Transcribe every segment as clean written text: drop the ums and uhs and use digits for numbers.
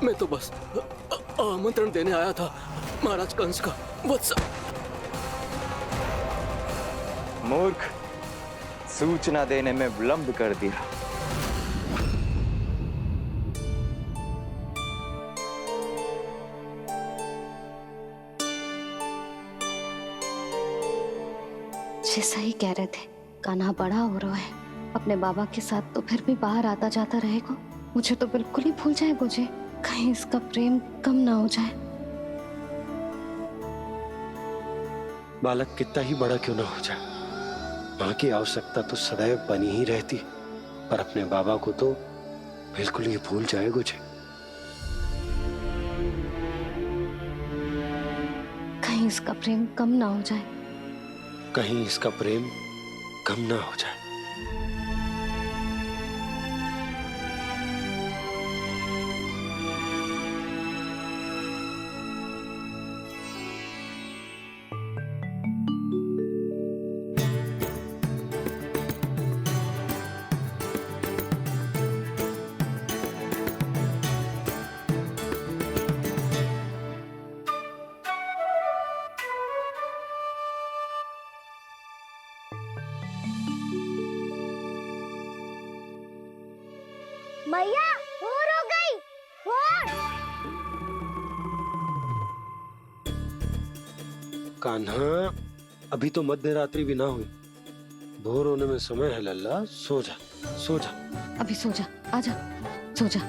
मैं तो बस आमंत्रण देने आया था महाराज कंस का। वत्स मूर्ख, सूचना देने में विलंब कर दिया। जैसा ही कह रहे थे, कान्हा बड़ा हो रहा है अपने बाबा के साथ, तो फिर भी बाहर आता जाता रहेगा। मुझे तो बिल्कुल ही भूल जाए मुझे, कहीं इसका प्रेम कम ना हो जाए। बालक कितना ही बड़ा क्यों ना हो जाए, माँ की आवश्यकता तो सदैव बनी ही रहती, पर अपने बाबा को तो बिल्कुल ही भूल जाए मुझे। कहीं इसका प्रेम कम ना हो जाए, कहीं इसका प्रेम कम ना हो जाए। मैया भोर हो गई। भोर। कान्हा, अभी तो मध्य रात्रि भी ना हुई, भोर होने में समय है लल्ला। सो जा, सो जा। अभी सो जा, आजा, सो जा।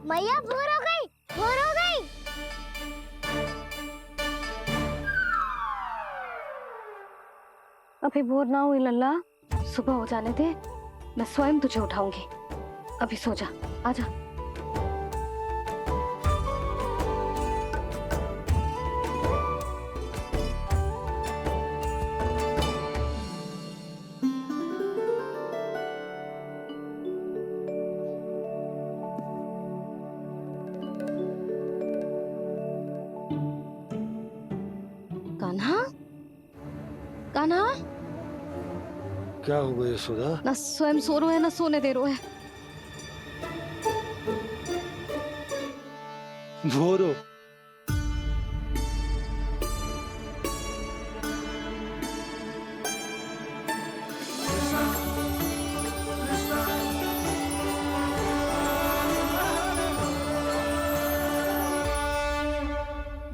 मैया भोर हो गई, भोर हो गई। अभी भोर ना हुई लल्ला, सुबह हो जाने दे, मैं स्वयं तुझे उठाऊंगी। अभी सो जा, आजा। कान्हा, कान्हा, क्या हो गया सुधा? ना स्वयं सो रो है ना सोने दे रो है। भोर हो।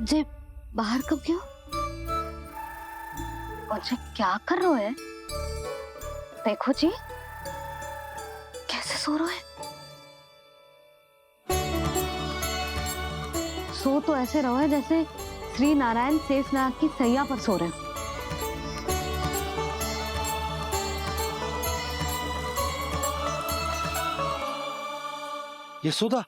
जे बाहर कब गयो? और जे क्या कर रहे है? देखो जी, कैसे सो रहे है। सो तो ऐसे रहो है जैसे श्री नारायण शेषनाग की सैया पर सो रहे हैं। यशोदा,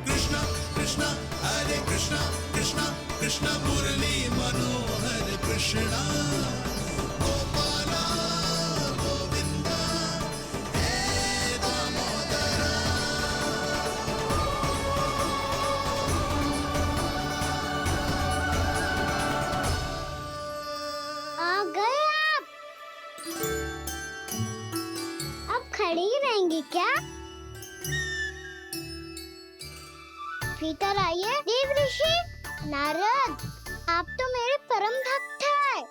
कृष्णा कृष्णा हरे कृष्णा कृष्णा कृष्णा मुरली मनोहर कृष्णा गोपाला गोविंदा हे दामोदरा। आ गए आप। अब खड़ी ही रहेंगी क्या? भीतर आइए देव ऋषि। नारद, आप तो मेरे परम भक्त हैं।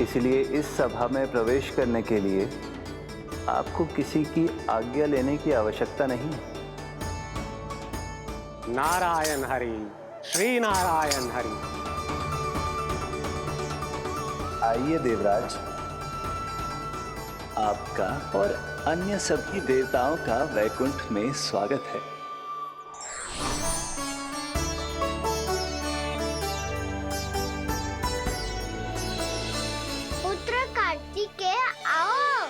इसलिए इस सभा में प्रवेश करने के लिए आपको किसी की आज्ञा लेने की आवश्यकता नहीं। नारायण हरि, श्री नारायण हरि। आइए देवराज, आपका और अन्य सभी देवताओं का वैकुंठ में स्वागत है। पुत्र कार्तिकेय आओ।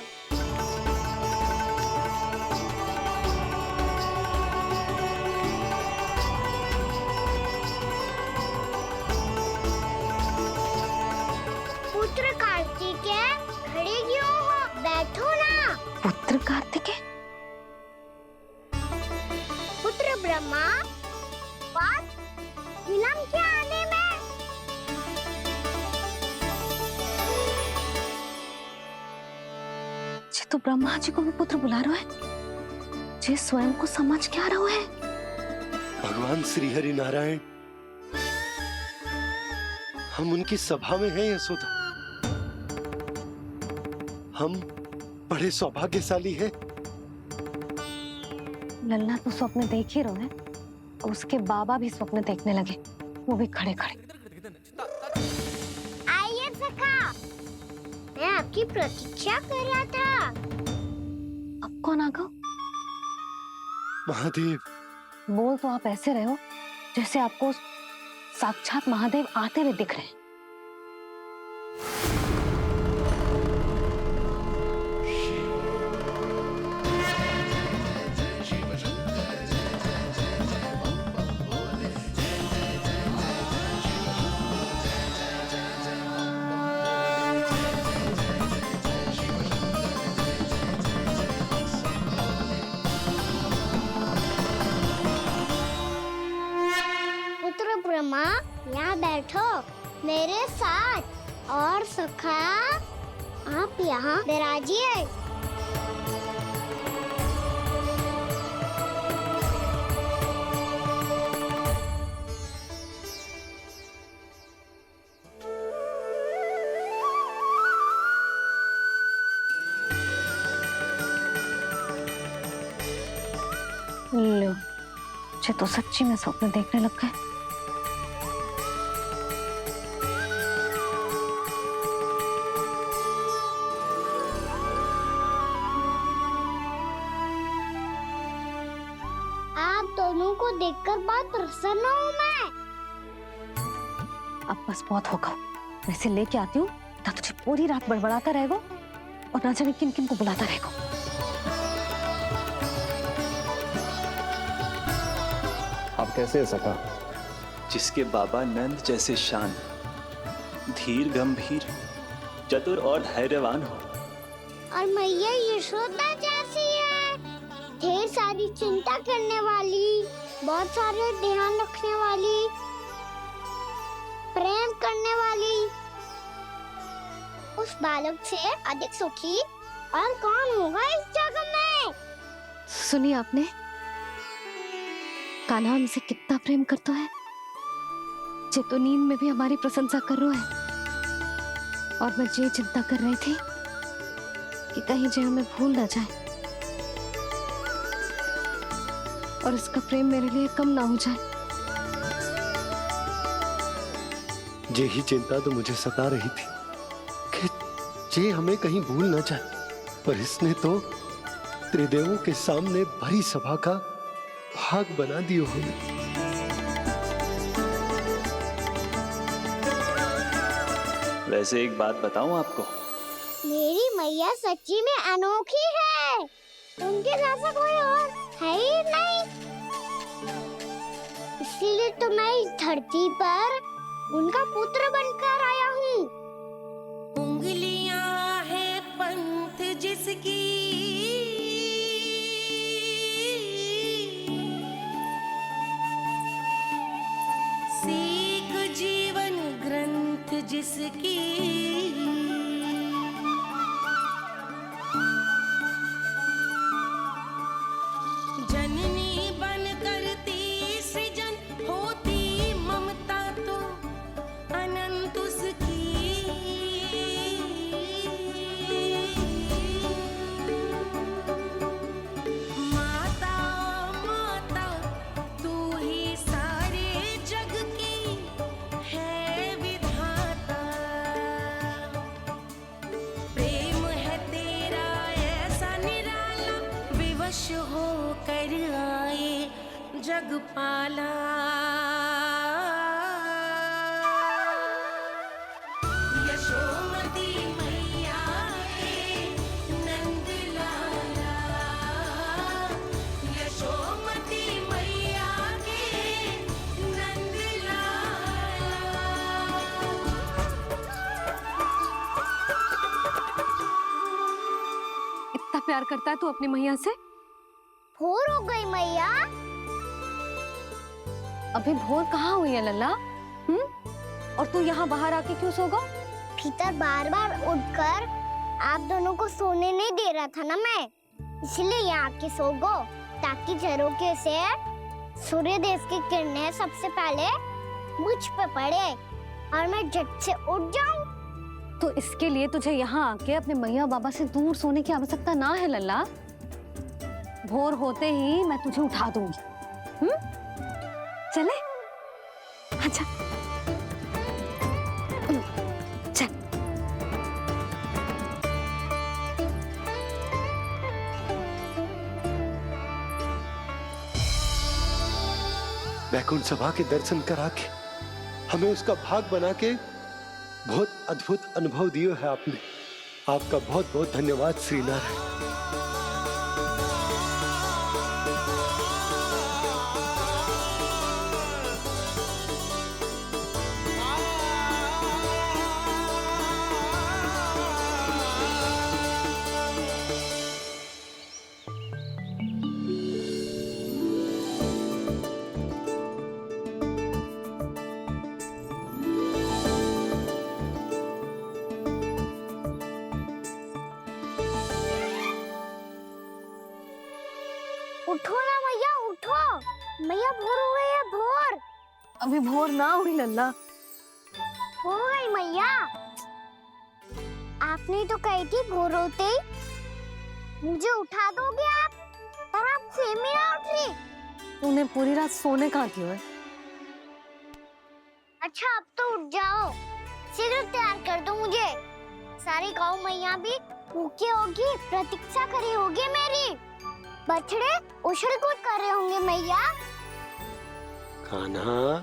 ब्रह्मा जी को भी पुत्र बुला रहा है, जे स्वयं को समझ क्या रहा है। भगवान श्री हरि नारायण, हम उनकी सभा में हैं यशोदा। हम बड़े सौभाग्यशाली हैं। लल्ला तो स्वप्न देख ही रहे हैं, और उसके बाबा भी स्वप्न देखने लगे, वो भी खड़े खड़े। आइए सखा, मैं आपकी प्रतीक्षा कर रहा था। अब कौन आ गया? महादेव। बोल तो आप ऐसे रहे हो जैसे आपको साक्षात महादेव आते हुए दिख रहे हैं। पुत्र ब्रह्मा, यहाँ बैठो मेरे साथ, और सखा आप यहाँ विराजिए। लो, मुझे तो सच्ची में स्वप्न देखने लग गए। आप दोनों को देखकर बहुत प्रसन्न हूँ मैं। अब बस बहुत होगा, मैं इसे लेके आती हूँ, ना तुझे पूरी रात बड़बड़ाता रहेगा और ना जाने किन किन को बुलाता रहेगा। आप कैसे है सखा? जिसके बाबा नंद जैसे शांत, धीर गंभीर, चतुर और धैर्यवान हो। और मैया यशोदा जैसी है, ढेर सारी चिंता करने वाली, बहुत सारे ध्यान रखने वाली, प्रेम करने वाली। उस बालक से अधिक सुखी और कौन होगा इस जगत में? सुनिए आपने, कान्हा हमसे कितना प्रेम करता है, जे तो नींद में भी हमारी प्रशंसा कर रहा है। और मैं ये चिंता कर रही थी कि कहीं जे हमें भूल ना जाए और इसका प्रेम मेरे लिए कम ना हो जाए। यही चिंता तो मुझे सता रही थी कि जे हमें कहीं भूल ना जाए, पर इसने तो त्रिदेवों के सामने भरी सभा का भाग बना दियो हमें। वैसे एक बात बताऊं आपको, मेरी मैया सच्ची में अनोखी है, उनके जैसा कोई और है ही नहीं। इसीलिए तो मैं इस धरती पर उनका पुत्र बनकर आया हूँ। उंगलियां है पंथ जिसकी, सीख जीवन ग्रंथ जिसकी, जननी बन करती सृजन होती ममता तो अनंत उसकी। माता माता तू ही सारे जग की है विधाता, प्रेम है तेरा ऐसा निराला, विवश हो कर आए जग पाला। यशोमती मैया के नंद लाला, यशोमती मैया के नंद लाला। इतना प्यार करता है तू अपनी मैया से? भोर हो गई मैया। अभी भोर कहाँ हुई है लल्ला? और तू यहाँ बाहर आके क्यों सो गया? भीतर बार बार उठकर आप दोनों को सोने नहीं दे रहा था ना मैं, इसलिए यहाँ आके सो गो, ताकि झरोखे से सूर्य देव की किरणें सबसे पहले मुझ पे पड़े और मैं झट से उठ जाऊं। तो इसके लिए तुझे यहाँ आके अपने मैया बाबा से दूर सोने की आवश्यकता ना है लल्ला। भोर होते ही मैं तुझे उठा दूंगी। चले? अच्छा चल। वैकुंठ सभा के दर्शन करा के हमें उसका भाग बना के बहुत अद्भुत अनुभव दिए है आपने। आपका बहुत बहुत धन्यवाद श्री नारायण। उठो ना मैया, उठो। मैया भोर हो गई है, भोर। अभी भोर ना हुई लल्ला। हो गई मैया। आपने तो कही थी भोर होते ही मुझे उठा दोगे आप, पर आप फिर भी ना उठ रही। तूने पूरी रात सोने कहाँ की है? अच्छा अब तो उठ जाओ, शीघ्र तैयार कर दो मुझे। सारी गाँव मैया भी भूखी होगी, प्रतीक्षा करी होगी मेरी। बछड़े उछल कूद कर रहे होंगे मैया। कान्हा,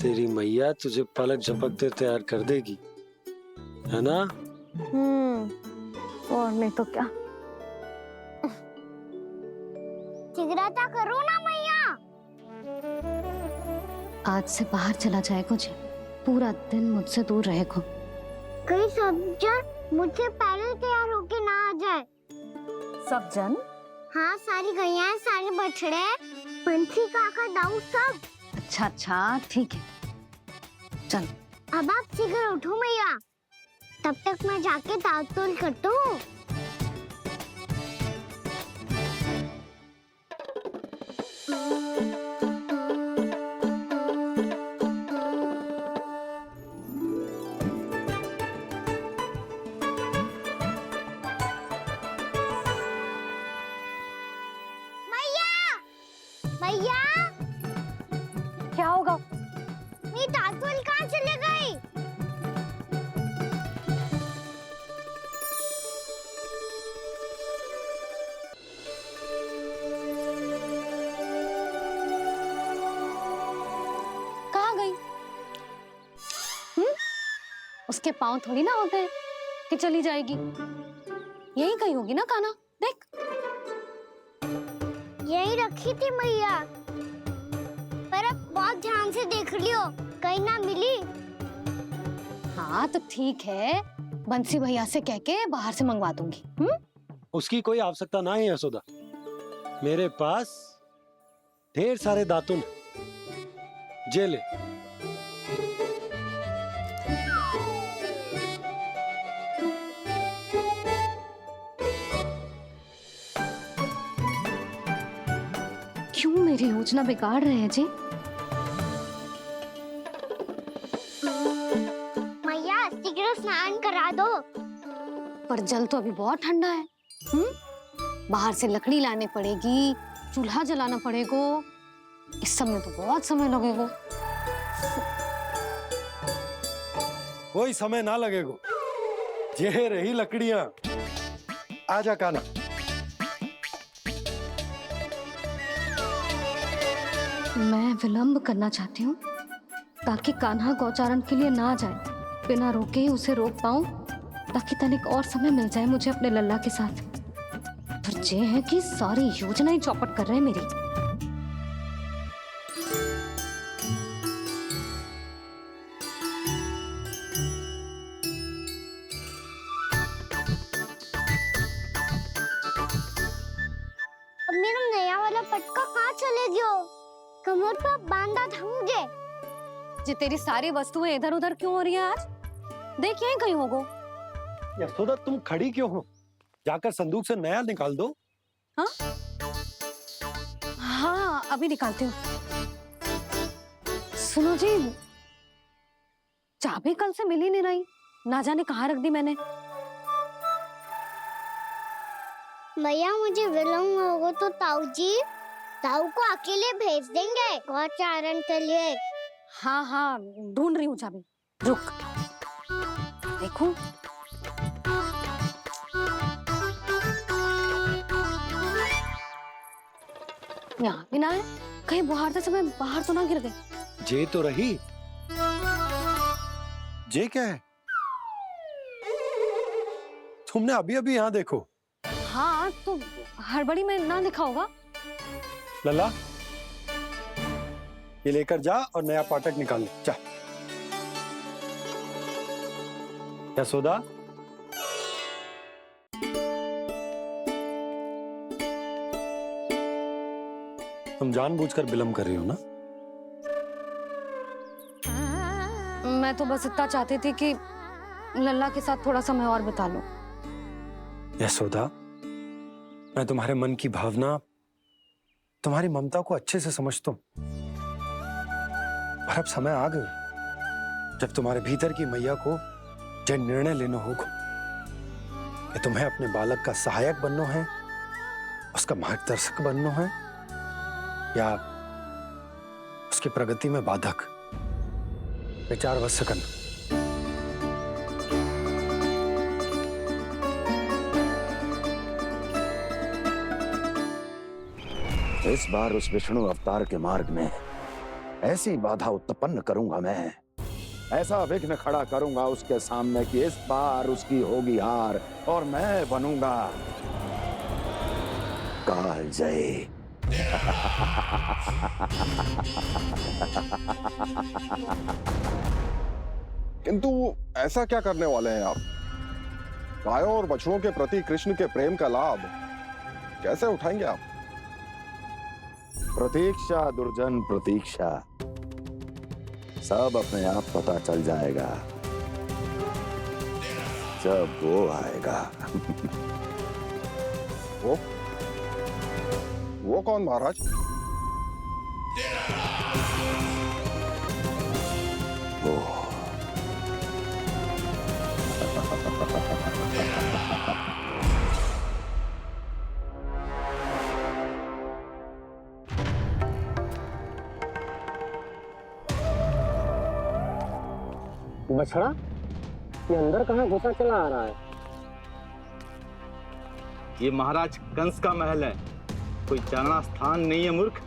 तेरी मैया तुझे पलक झपकते तैयार कर देगी, है ना? और नहीं तो क्या। शीघ्रता करो ना मैया। आज से बाहर चला जाएगा जी, पूरा दिन मुझसे दूर रहेगा। कहीं सब जन मुझसे पहले तैयार होके ना आ जाए। सब जन? हाँ, सारी गैया, सारे बछड़े, पंछी, काका, दाऊ सब। अच्छा अच्छा ठीक है, चल। अब आप शीघ्र उठो मैया, तब तक मैं जाके ताल-तोल करता हूँ। मैया, क्या होगा? मेरी ताल-तोल कहाँ चले गई? कहाँ गई? उसके पाँव थोड़ी ना होते हैं कि चली जाएगी। यही कहीं होगी ना कान्हा, देख। यही रखी थी मैया, पर अब बहुत ध्यान से देख लियो, कहीं ना मिली। हाँ तो ठीक है, बंसी भैया से कह के बाहर से मंगवा दूंगी। उसकी कोई आवश्यकता ना है यशोदा, मेरे पास ढेर सारे दातुन, जे ले। क्यों मेरी योजना बिगाड़ रहे हैं जी? मैया शीघ्र स्नान करा दो। पर जल तो अभी बहुत ठंडा है। बाहर से लकड़ी लाने पड़ेगी, चूल्हा जलाना पड़ेगा। इस सब में तो बहुत समय लगेगा। कोई समय ना लगेगा, ये रही लकड़ियां। आजा कान्हा। मैं विलंब करना चाहती हूँ ताकि कान्हा गौचारण के लिए ना जाए। बिना रोके ही उसे रोक पाऊं, ताकि तनिक और समय मिल जाए मुझे अपने लल्ला के साथ। पर ये है कि सारी योजना ही चौपट कर रहे हैं मेरी। अब मेरा नया वाला पटका कहाँ चले गयो? कमर पर बांधा था मुझे। जी तेरी सारी वस्तुएं इधर उधर क्यों हो रही है आज? देखिए यहीं कहीं होगो। यशोदा तुम खड़ी क्यों हो? जाकर संदूक से नया निकाल दो। हाँ हाँ अभी निकालती हूँ। सुनो जी, चाबी कल से मिल ही नहीं रही, ना जाने कहाँ रख दी मैंने। भैया मुझे विलम्ब होगा तो ताऊ को अकेले भेज देंगे गौचारण के लिए। हाँ हाँ ढूंढ रही हूँ चाबी, रुक देखूं। यहाँ भी ना है, कहीं बुहारते समय बाहर तो ना गिर गए। जे तो रही। जे क्या है? तुमने अभी अभी यहाँ देखो। हाँ तो हड़बड़ी में ना दिखा होगा। लल्ला ये लेकर जा और नया पाठक निकाल ले जा। यशोदा तुम जानबूझकर विलम्ब कर रही हो ना? मैं तो बस इतना चाहती थी कि लल्ला के साथ थोड़ा समय और बिता लूं। यशोदा मैं तुम्हारे मन की भावना, तुम्हारी ममता को अच्छे से समझता हूं, पर अब समय आ गया जब तुम्हारे भीतर की मैया को जो निर्णय लेना होगा कि तुम्हें अपने बालक का सहायक बनना है, उसका मार्गदर्शक बनना है, या उसकी प्रगति में बाधक। विचार अवश्य करना। इस बार उस विष्णु अवतार के मार्ग में ऐसी बाधा उत्पन्न करूंगा मैं, ऐसा विघ्न खड़ा करूंगा उसके सामने कि इस बार उसकी होगी हार और मैं बनूंगा कालजयी। किंतु ऐसा क्या करने वाले हैं आप? गायों और बछड़ों के प्रति कृष्ण के प्रेम का लाभ कैसे उठाएंगे आप? प्रतीक्षा दुर्जन प्रतीक्षा, सब अपने आप पता चल जाएगा जब वो आएगा। वो कौन महाराज? वो बछड़ा ये अंदर कहाँ घुसा चला आ रहा है? ये महाराज कंस का महल है, कोई जाना स्थान नहीं है मूर्ख।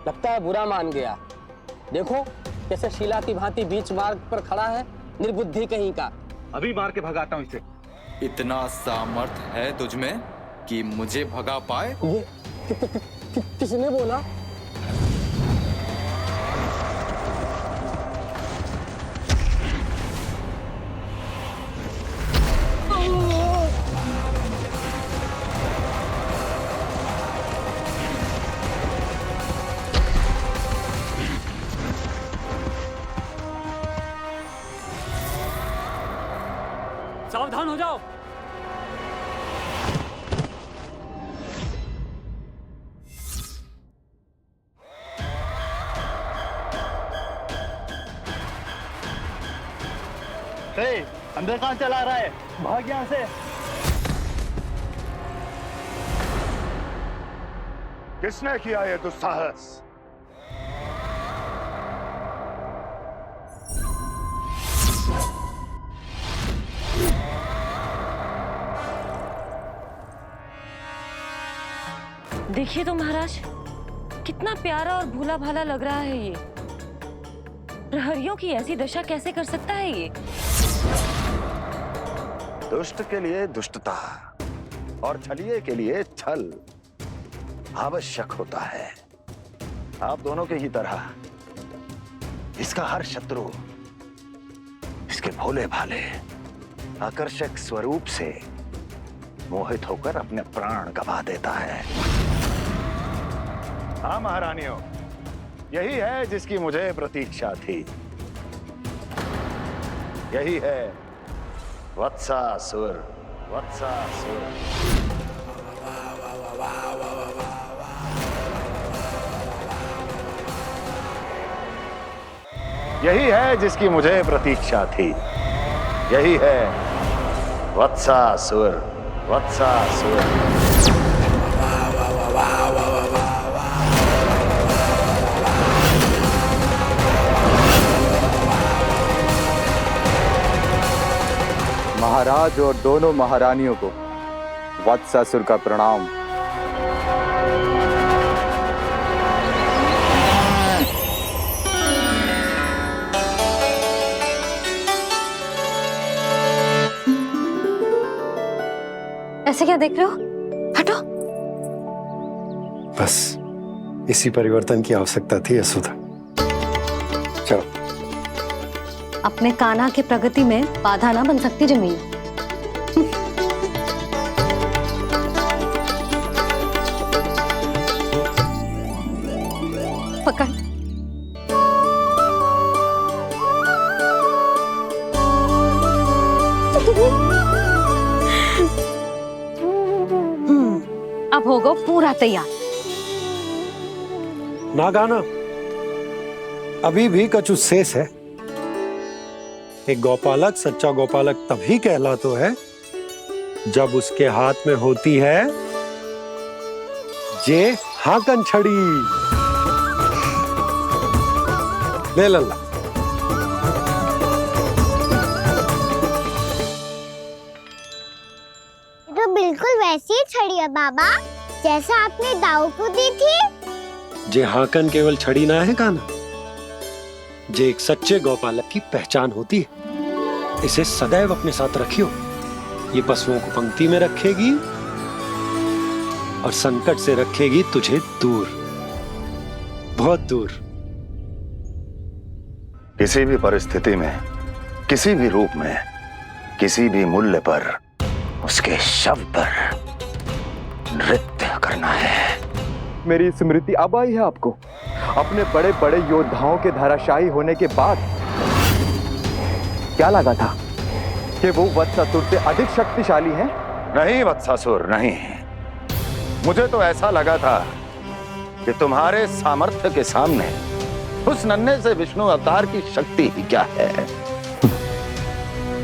लगता है बुरा मान गया। देखो कैसे शिला की भांति बीच मार्ग पर खड़ा है, निर्बुद्धि कहीं का। अभी मार के भगाता हूँ इसे। इतना सामर्थ है तुझमें कि मुझे भगा पाए? ये किसने बोला? सावधान हो जाओ। अंदर कहाँ चला रहा है? भाग यहाँ से। किसने किया ये दुस्साहस? देखिए तो महाराज, कितना प्यारा और भोला भाला लग रहा है ये। प्रहरियों की ऐसी दशा कैसे कर सकता है ये? दुष्ट के लिए दुष्टता और छलिए के लिए छल आवश्यक होता है। आप दोनों के ही तरह इसका हर शत्रु इसके भोले भाले आकर्षक स्वरूप से मोहित होकर अपने प्राण गंवा देता है। हाँ महारानियों, यही है जिसकी मुझे प्रतीक्षा थी। यही है वत्सासुर। वत्सासुर। यही है जिसकी मुझे प्रतीक्षा थी। यही है वत्सासुर। वत्सासुर। महाराज और दोनों महारानियों को वत्सासुर का प्रणाम। ऐसे क्या देख रहे हो? हटो। बस इसी परिवर्तन की आवश्यकता थी यशोदा। चलो। अपने कान्हा की प्रगति में बाधा ना बन सकती जमीन। पकड़। अब होगा पूरा तैयार। ना गाना, अभी भी कछु शेष है। एक गौपालक सच्चा गौपालक तभी कहलाता है जब उसके हाथ में होती है जे हाकन छड़ी। ले लल्ला। तो बिल्कुल वैसी ही छड़ी है बाबा जैसा आपने दाऊ को दी थी। जे हाकन केवल छड़ी ना है कान्हा, जे एक सच्चे गौपालक की पहचान होती है। इसे सदैव अपने साथ रखियो। ये पशुओं को पंक्ति में रखेगी और संकट से रखेगी तुझे दूर, बहुत दूर। किसी भी परिस्थिति में, किसी भी रूप में, किसी भी मूल्य पर उसके शव पर नृत्य करना है। मेरी स्मृति अब आई है आपको? अपने बड़े बड़े योद्धाओं के धराशायी होने के बाद क्या लगा था कि वो वत्सासुर से अधिक शक्तिशाली हैं? नहीं वत्सासुर, नहीं। मुझे तो ऐसा लगा था कि तुम्हारे सामर्थ्य के सामने उस नन्हे से विष्णु अवतार की शक्ति ही क्या है।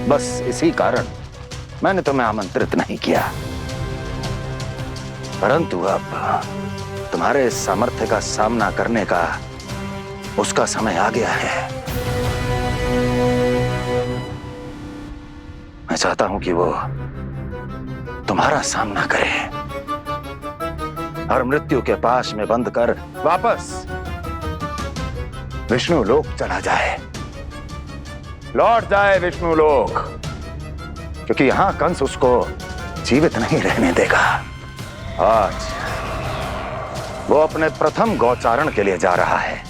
बस इसी कारण मैंने तुम्हें आमंत्रित नहीं किया। परंतु अब तुम्हारे सामर्थ्य का सामना करने का उसका समय आ गया है। मैं चाहता हूं कि वो तुम्हारा सामना करे और मृत्यु के पाश में बंद कर वापस विष्णु लोक चला जाए, लौट जाए विष्णु लोक, क्योंकि यहां कंस उसको जीवित नहीं रहने देगा। आज वो अपने प्रथम गौचारण के लिए जा रहा है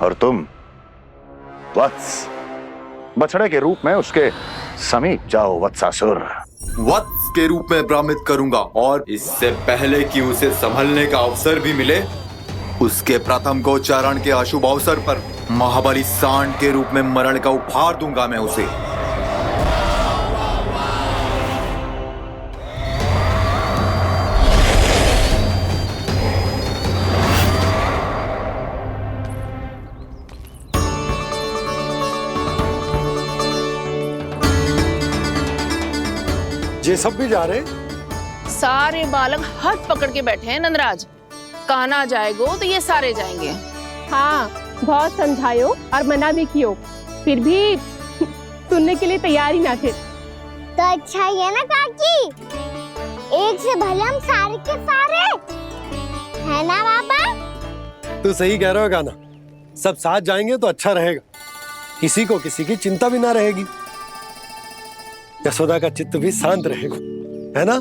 और तुम वत्स बछड़े के रूप में उसके समीप जाओ वत्सासुर। वत्स के रूप में भ्रमित करूंगा और इससे पहले कि उसे संभलने का अवसर भी मिले, उसके प्रथम गोचारण के अशुभ अवसर पर महाबली सांड के रूप में मरण का उपहार दूंगा मैं उसे। ये सब भी जा रहे? सारे बालक हाथ पकड़ के बैठे हैं नंदराज। कान्हा जाएगो तो ये सारे जाएंगे। हाँ, बहुत समझायो और मना भी कियो, फिर भी सुनने के लिए तैयार ही ना थे। तो अच्छा ही है ना काकी, एक से भले हम सारे के सारे, है ना बाबा? तू सही कह रहा है गाना। सब साथ जाएंगे तो अच्छा रहेगा, किसी को किसी की चिंता भी ना रहेगी। यशोदा का चित्त भी शांत रहेगा, है ना?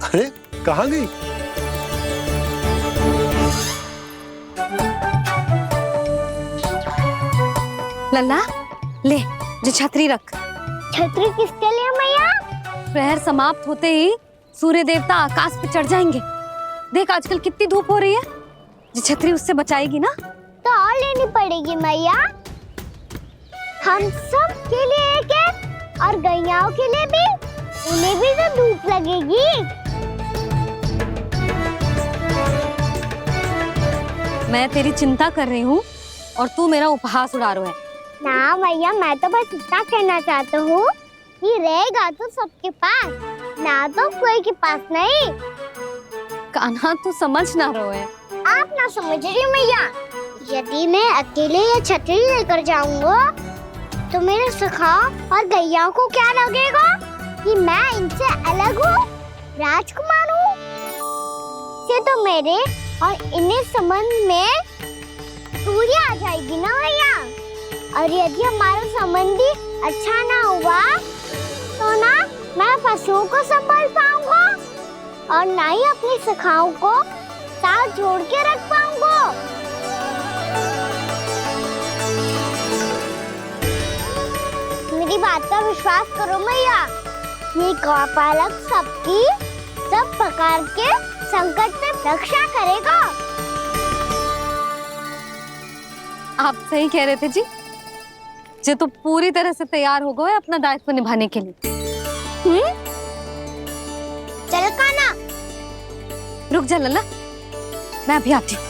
अरे कहाँ गई? लल्ला ले, जो छतरी रख। छतरी किसके लिए मैया? प्रहर समाप्त होते ही सूर्य देवता आकाश पे चढ़ जाएंगे। देख आजकल कितनी धूप हो रही है, जो छतरी उससे बचाएगी ना। तो और लेनी पड़ेगी मैया। हम सब के लिए एक एक और गैयाओं के लिए भी, उन्हें भी तो धूप लगेगी। मैं तेरी चिंता कर रही हूँ और तू मेरा उपहास उड़ा रहा है। ना भैया, मैं तो बस इतना कहना चाहता हूँ कि रहेगा तो सबके पास, ना तो कोई के पास नहीं। कान्हा तू समझ ना रहो है। आप ना समझ रही मैया। यदि मैं अकेले ये छतरी लेकर जाऊंगा तो मेरे सखा और गैया को क्या लगेगा कि मैं इनसे अलग हूँ, राजकुमार हूँ। ये तो मेरे और इन्हें संबंध में दूरी आ जाएगी ना भैया। और यदि हमारा संबंध ही अच्छा ना हुआ तो ना मैं पशुओं को संभाल पाऊंगा और ना ही अपनी सखाओं को साथ जोड़ के रख पाऊंगा। मेरी बात का विश्वास करो मैया, ये गौपालक सबकी सब प्रकार के संकट से रक्षा करेगा। आप सही कह रहे थे जी। जे तो पूरी तरह से तैयार हो गए अपना दायित्व निभाने के लिए। चल कान्हा। रुक जा लल्ला, मैं अभी आती हूँ।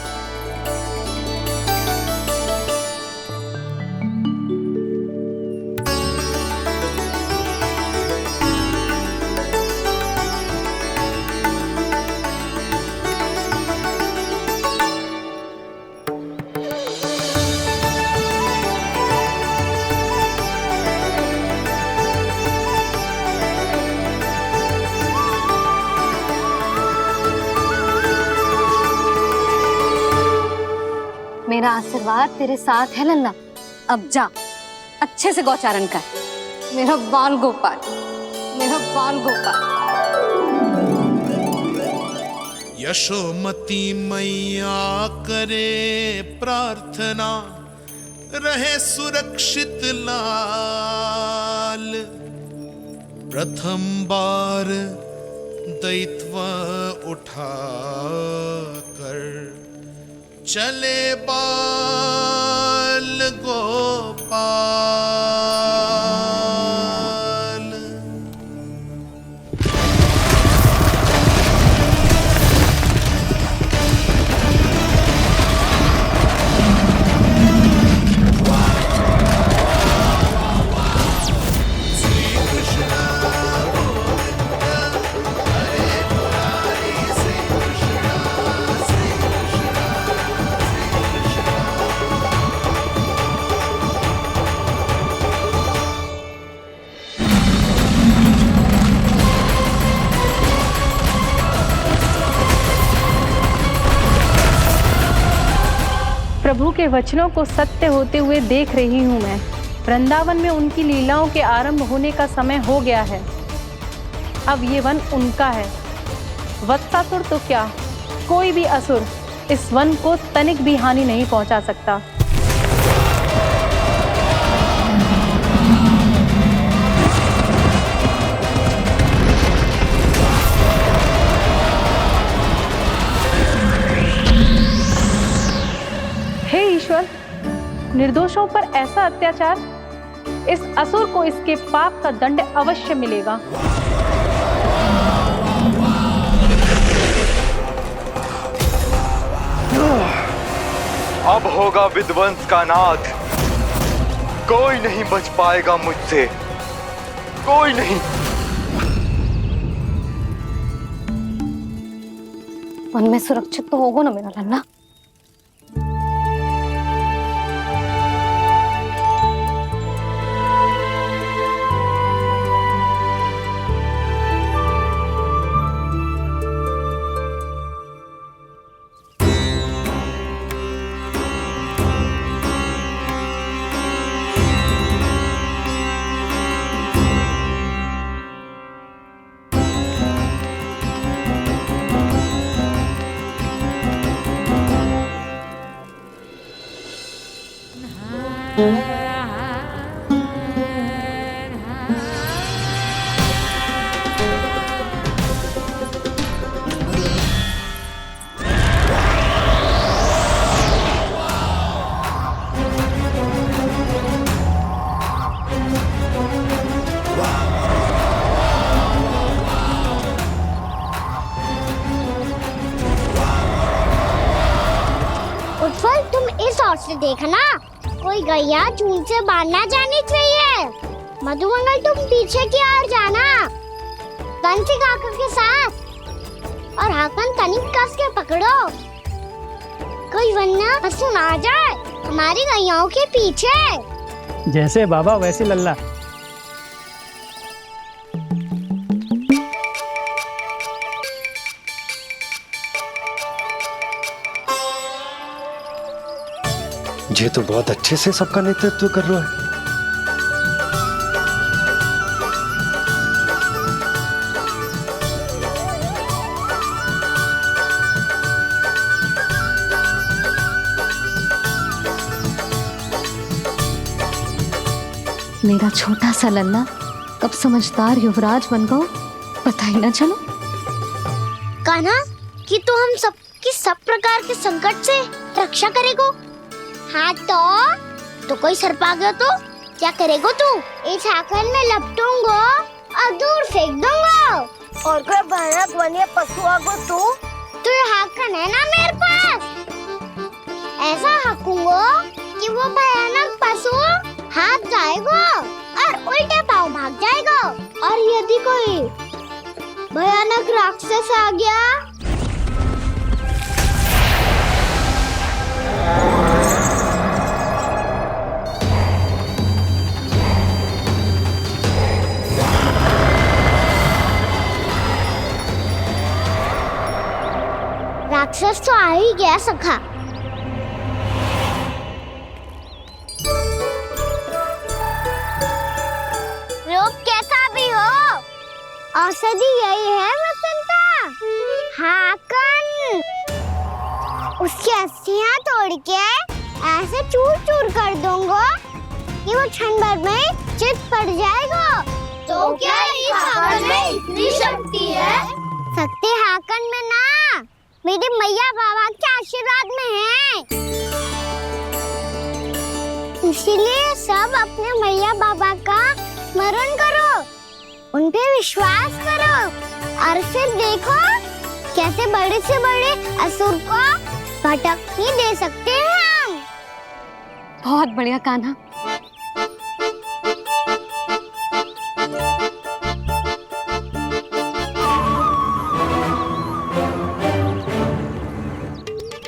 मेरा आशीर्वाद तेरे साथ है लल्ला। अब जा, अच्छे से गौचारण कर। मेरा बाल गोपाल, मेरा बाल गोपाल। यशोमती मैया करे प्रार्थना, रहे सुरक्षित लाल। प्रथम बार दैत्व उठा कर चले बाल गोपाल। श्री कृष्ण प्रभु के वचनों को सत्य होते हुए देख रही हूँ मैं। वृंदावन में उनकी लीलाओं के आरंभ होने का समय हो गया है। अब ये वन उनका है। वत्सासुर तो क्या, कोई भी असुर इस वन को तनिक भी हानि नहीं पहुंचा सकता। हे ईश्वर, निर्दोषों पर ऐसा अत्याचार, इस असुर को इसके पाप का दंड अवश्य मिलेगा। अब होगा विध्वंस का नाद। कोई नहीं बच पाएगा मुझसे, कोई नहीं। वन में सुरक्षित तो होगा ना मेरा लल्ला। से देखना, कोई गैया चून से बाहर ना जानी चाहिए। मधुमंगल तुम पीछे की ओर जाना, कंसी काका के साथ, और हाकन तनिक कस के पकड़ो, कोई वरना पशु ना जाए हमारी गैयाओं के पीछे। जैसे बाबा वैसे लल्ला। ये तो बहुत अच्छे से सबका नेतृत्व कर रहा है। मेरा छोटा सा लल्ला कब समझदार युवराज बन गो पता ही ना चलो। कान्हा, कि तू हम सबकी सब प्रकार के संकट से रक्षा करेगो। हाँ तो कोई सर्प आ गया तो क्या करेगो तू? इस हाकन में लपटूंगा और दूर फेंक दूंगा। और कोई भयानक वन्य पशु आगो तो ये हाकन है ना मेरे पास, ऐसा हाकूंगा कि वो भयानक पशु हाथ जाएगा और उल्टे पाँव भाग जाएगा। और यदि कोई भयानक राक्षस आ गया राक्षस तो आ ही गया सखा। रूप कैसा भी हो, औषधि यही है वसंता। हाकन उसकी अस्थियां तोड़ के ऐसे चूर चूर कर दूंगा कि वो क्षण भर में चित पड़ जाएगा। तो क्या इस हाकन में इतनी शक्ति है? शक्ति हाकन में ना, मेरे मैया बाबा के आशीर्वाद में है। इसीलिए सब अपने मैया बाबा का स्मरण करो, उन पे विश्वास करो, और फिर देखो कैसे बड़े से बड़े असुर को भटकने दे सकते हैं हम। बहुत बढ़िया कान्हा।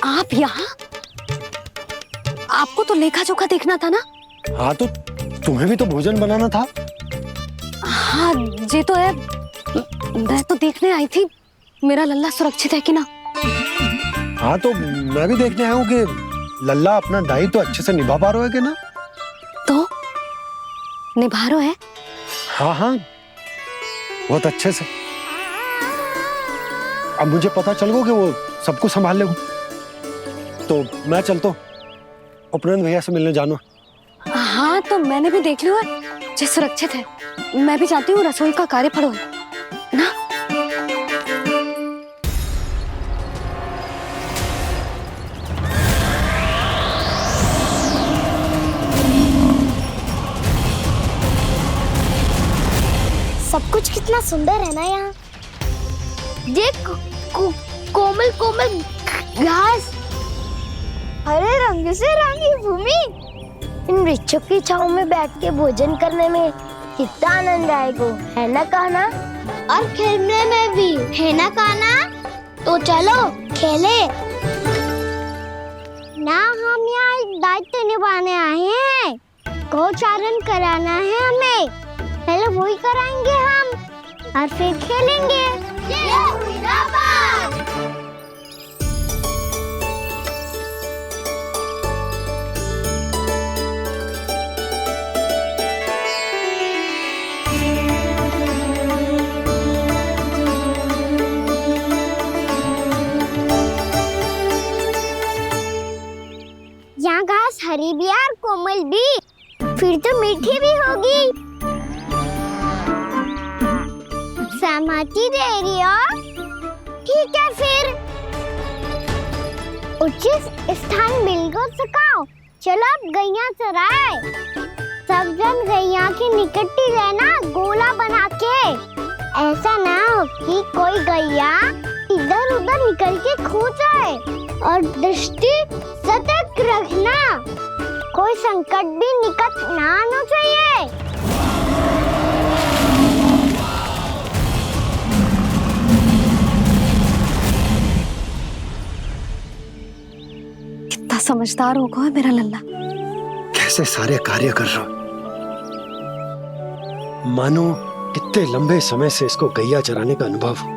आप यहाँ? आपको तो लेखा जोखा देखना था ना? हाँ तो तुम्हें भी तो भोजन बनाना था। हाँ ये तो है, मैं तो देखने आई थी मेरा लल्ला सुरक्षित है कि ना। हाँ तो मैं भी देखने आया हूँ कि लल्ला अपना दायित्व तो अच्छे से निभा पा रहा है कि ना। तो निभा रहा है? हाँ हाँ बहुत अच्छे से। अब मुझे पता चल गया कि वो सब कुछ संभाल लेगा। तो मैं चलता हूँ, उपनंद भैया से मिलने जाना। हाँ तो मैंने भी देख लिया जो सुरक्षित है। मैं भी चाहती हूँ रसोई का कार्य पड़ो ना। सब कुछ कितना सुंदर है ना यहाँ। देख कोमल कोमल घास, हरे रंग से रंगी भूमि। इन वृक्षों की छांव में बैठ के भोजन करने में कितना आनंद आएगा, है ना कान्हा? और खेलने में भी, है ना कान्हा? तो चलो खेले ना। हम यहाँ एक दायित्व निभाने आए हैं, गोचारण कराना है हमें। पहले वही कराएंगे हम और फिर खेलेंगे। यहाँ घास हरी भी और कोमल भी, फिर तो मीठी भी होगी। सहमति दे रही हो? ठीक है फिर उचित स्थान बिल्कुल सुखाओ। चलो अब गैया चराए। सब जन गैया के निकट ही रहना, गोला बना के। ऐसा ना हो कि कोई गैया इधर उधर निकल करके खो जाए और दृष्टि सतर्क रखना, कोई संकट भी निकट ना आना चाहिए। कितना समझदार होगा है मेरा लल्ला। कैसे सारे कार्य कर रहा, मानो कितने लंबे समय से इसको गैया चराने का अनुभव हो।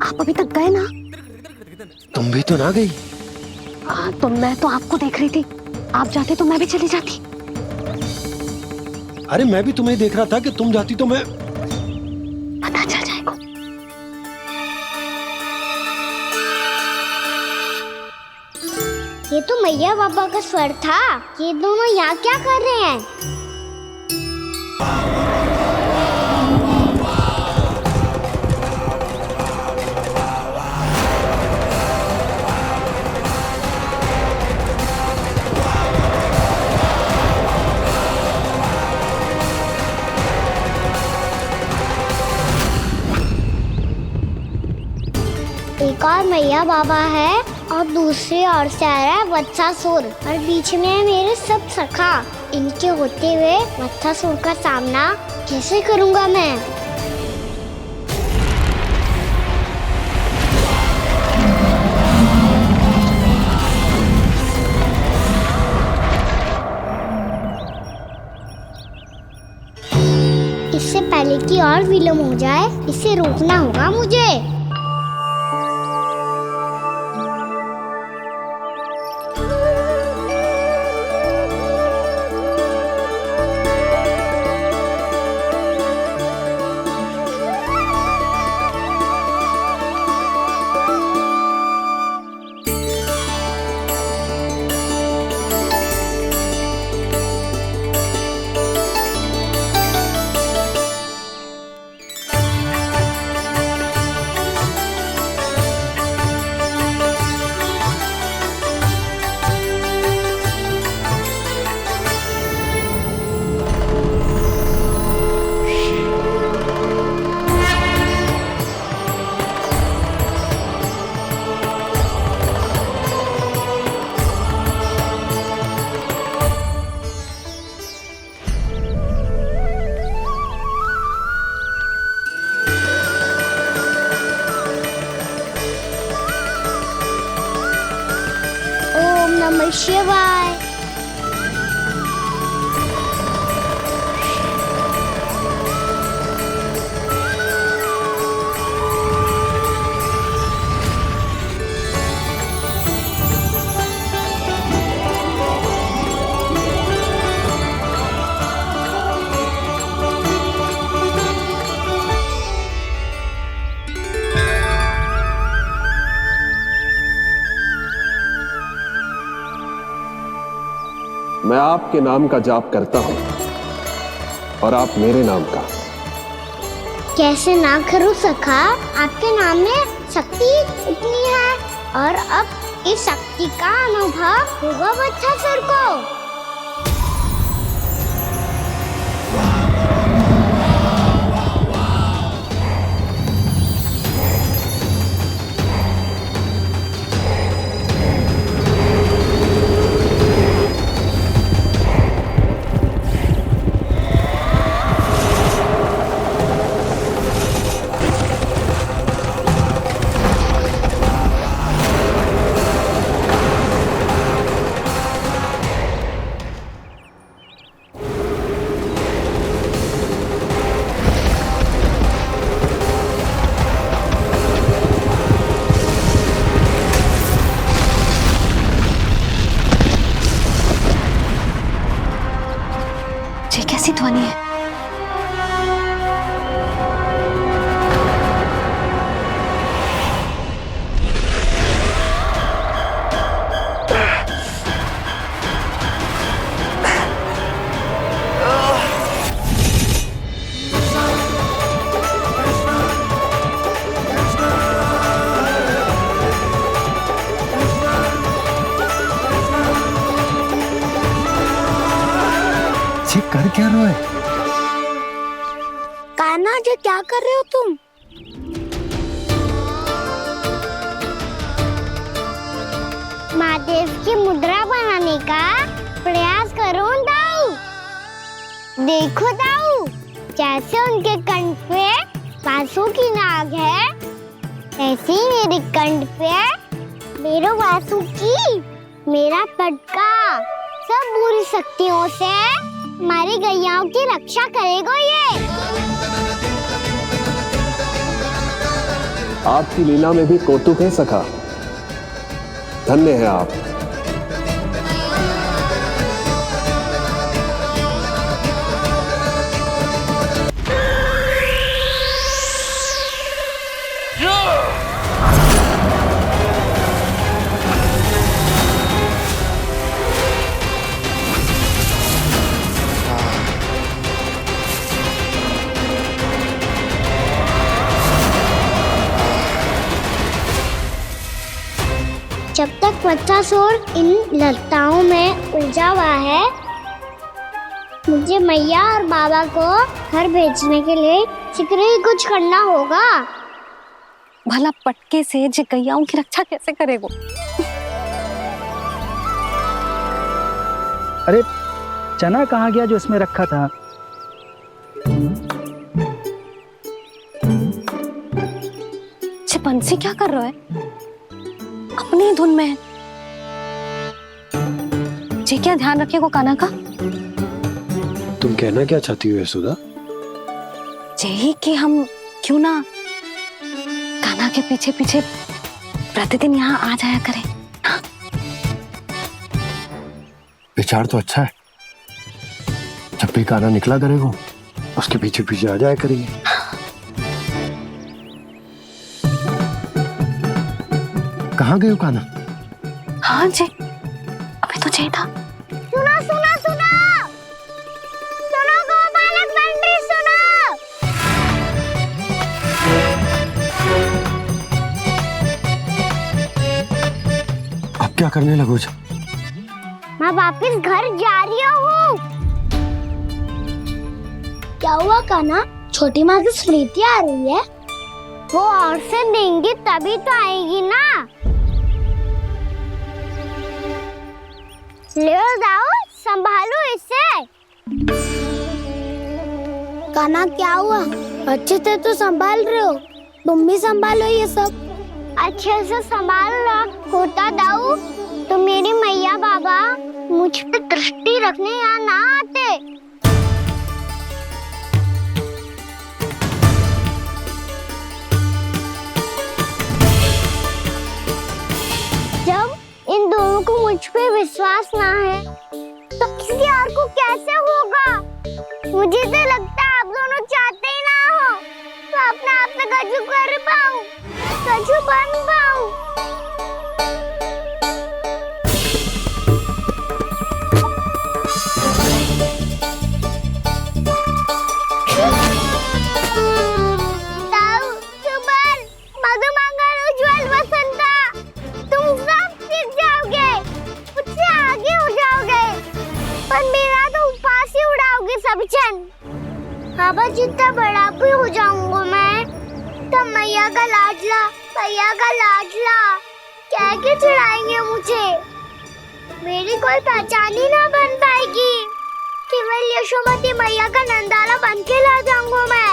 आप अभी तक गए ना? तुम भी तो ना गई। तो मैं तो आपको देख रही थी, आप जाते तो मैं भी चली जाती। अरे मैं भी तुम्हें देख रहा था कि तुम जाती तो मैं। पता चल जाएगा। ये तो मैया बाबा का स्वर था। ये दोनों यहाँ क्या कर रहे हैं? एक और मैया बाबा है और दूसरी ओर से आ रहा है वत्सासुर और बीच में है मेरे सब सखा। इनके होते हुए वत्सासुर का सामना कैसे करूंगा मैं? इससे पहले कि और विलम्ब हो जाए, इसे रोकना होगा मुझे। नमः शिवाय। मैं आपके नाम का जाप करता हूं और आप मेरे नाम का। कैसे ना करूं सखा, आपके नाम में शक्ति इतनी है और अब इस शक्ति का अनुभव होगा वत्सासुर को। रोए? कान्हा जी क्या कर रहे हो तुम? महादेव की मुद्रा बनाने का प्रयास करो दाऊ। देखो दाऊ, जैसे उनके कंठ पे वासु की नाग है, ऐसे ही मेरे कंठ पे मेरे वासु की मेरा पटका सब बुरी शक्तियों से हमारी गैयाओं की रक्षा करेगा ये। आपकी लीला में भी कौतुक है सखा, धन्य है आप। जब तक बच्चासुर इन लताओं में उलझा हुआ है, मुझे मैया और बाबा को घर भेजने के लिए शीघ्र ही कुछ करना होगा। भला पटके से जे गैयाओं की रक्षा कैसे करेगो? अरे चना कहाँ गया जो इसमें रखा था? बंसी क्या कर रहा है? अपनी धुन में है। जी क्या ध्यान रखिएगा कान्हा का। तुम कहना क्या चाहती हो यशोदा? यही कि हम क्यों ना कान्हा के पीछे पीछे प्रतिदिन यहाँ आ जाया करें। हाँ? विचार तो अच्छा है। जब भी कान्हा निकला करेगा उसके पीछे पीछे आ जाया करेंगे। कहाँ गए हो कान्हा? हाँ जी, अभी तो चाहिए था। सुनो सुनो सुनो सुनो गोपालक बंटी सुनो। अब क्या करने लगो? मैं वापस घर जा रही हूँ। क्या हुआ कान्हा? छोटी माँ की स्मृति आ रही है। वो और से देंगी तभी तो आएगी ना। ले जाओ, संभालो इसे। कान्हा क्या हुआ? अच्छे से तो संभाल रहे हो, तुम भी संभालो ये सब। अच्छे से संभाल रहा होता दाऊ तो मेरी मैया बाबा मुझ पे दृष्टि रखने यहाँ ना आते। जब इन दोनों को मुझ पे विश्वास ना है तो किसी और को कैसे होगा? मुझे तो लगता है आप दोनों चाहते ही ना हो तो अपने आप पे गजू कर पाऊं, गजू बन पाऊं। बाबा जितना बड़ा भी हो जाऊंगा मैं तो मैया का लाडला कह के चढ़ाएंगे मुझे। मेरी कोई पहचान ही ना बन पाएगी। केवल यशोमती मैया का नंदाला बन के ला जाऊंगा मैं।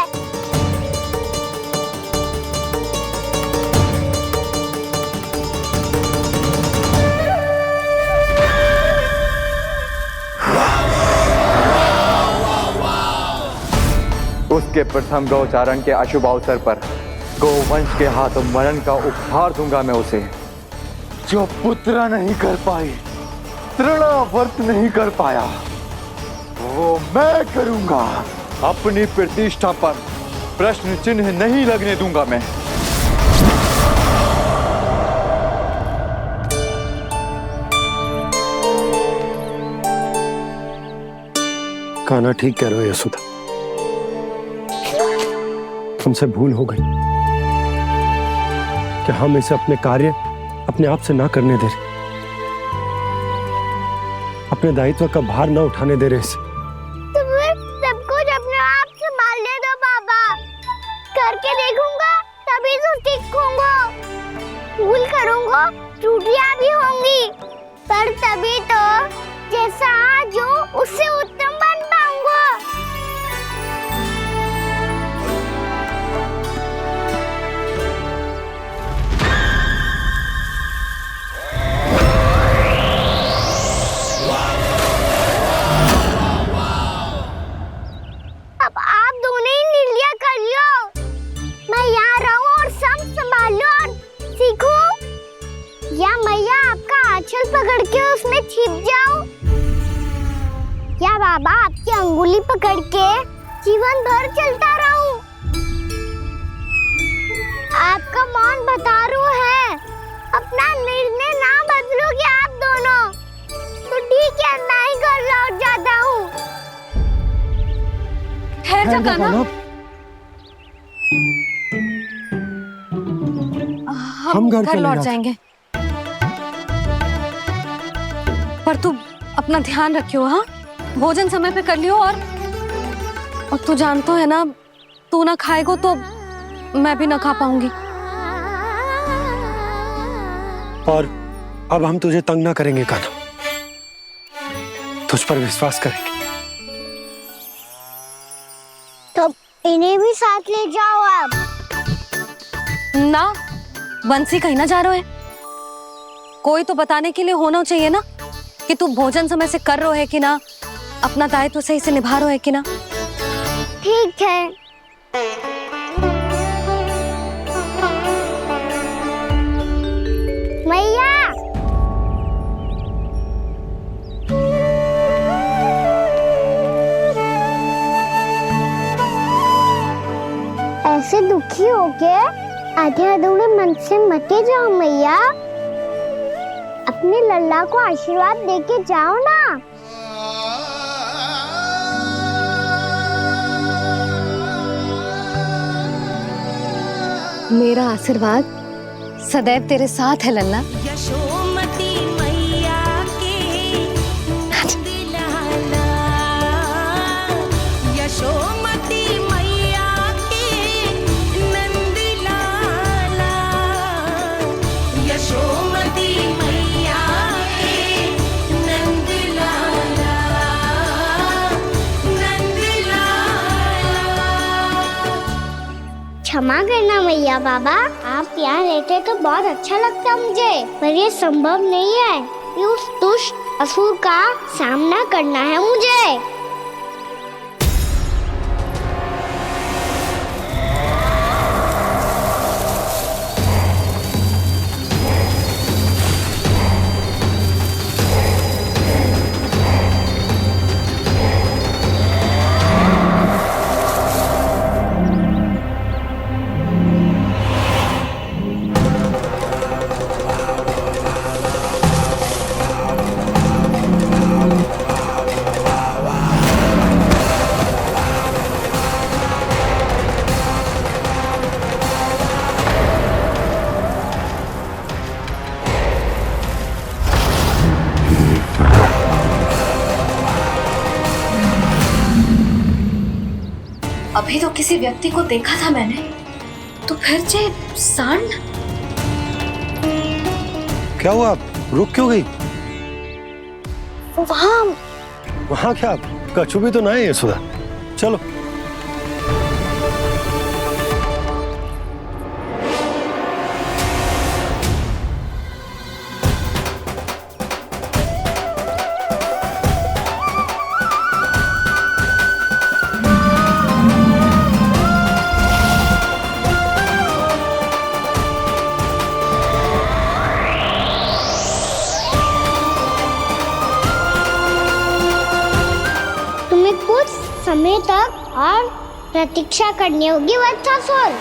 उसके प्रथम गौचारण के अशुभ अवसर पर गोवंश के हाथों मरण का उपहार दूंगा मैं उसे। जो पुत्र नहीं कर पाई, तृणावर्त नहीं कर पाया, वो मैं करूंगा। अपनी प्रतिष्ठा पर प्रश्न चिन्ह नहीं लगने दूंगा मैं। कान्हा ठीक कह रहे हो यशोदा, हमसे भूल हो गई कि हम इसे अपने कार्य अपने आप से ना करने दे रहे, अपने दायित्व का भार ना उठाने दे रहे इसे। भूल करूंगा, त्रुटियां भी होंगी, पर तभी तो जैसा आज हूँ उससे उत्तम बन पाऊंगा। अब आप दोनों ही निर्णय कर लो, मैं यहाँ रहूं और सब संभालूं और सीखूं, या मैया आपका आंचल पकड़ के उसमें छिप जाऊं, या बाबा आपकी अंगुली पकड़ के जीवन भर चलता रहूं। आपका मौन बतारू है, अपना निर्णय ना बदलोगे आप दोनों तो ठीक है, मैं ही घर लौट जाता हूँ। ठहर जा कान्हा, हम घर लौट जाएंगे, पर तू अपना ध्यान रखियो। हाँ, भोजन समय पे कर लियो, और तू जानतो है ना, तू ना खाएगो तो मैं भी ना खा पाऊंगी। और अब हम तुझे तंग ना करेंगे कान्हा, तुझ पर विश्वास करेंगे। तो इन्हें भी साथ ले जाओ अब। ना, बंसी कहीं ना जा रहे है, कोई तो बताने के लिए होना चाहिए ना कि तू भोजन समय से कर रहा है कि ना, अपना दायित्व सही से निभा रहा है कि ना। ठीक है। मैया, ऐसे दुखी हो के आधे अधूरे मन से मत जाओ मैया, अपने लल्ला को आशीर्वाद देके जाओ ना। मेरा आशीर्वाद सदैव तेरे साथ है लल्ला। यशोमती मैया के नंद लाला, यशोमती मैया के नंद लाला, यशोमती मैया के नंद लाला, नंद लाला। क्षमा करना मैया बाबा, आप यहाँ रहते तो बहुत अच्छा लगता मुझे, पर ये संभव नहीं है, ये उस दुष्ट असुर का सामना करना है मुझे। अभी तो किसी व्यक्ति को देखा था मैंने, तो फिर जे सांड। क्या हुआ, रुक क्यों गई? वहाँ क्या कछु भी तो ना है यशोदा, चलो। कुछ समय तक और प्रतीक्षा करनी होगी वत्सासुर।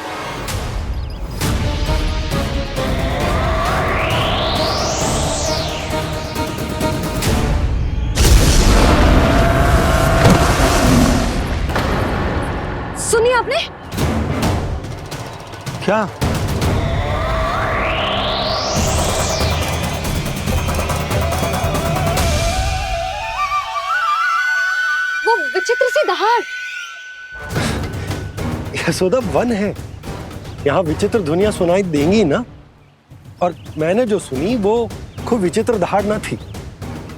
सुनिए आपने क्या? वो विचित्र सी दहाड़। यशोदा वन है, यहाँ विचित्र ध्वनियां सुनाई देंगी ना। और मैंने जो सुनी वो खूब विचित्र दहाड़ ना थी,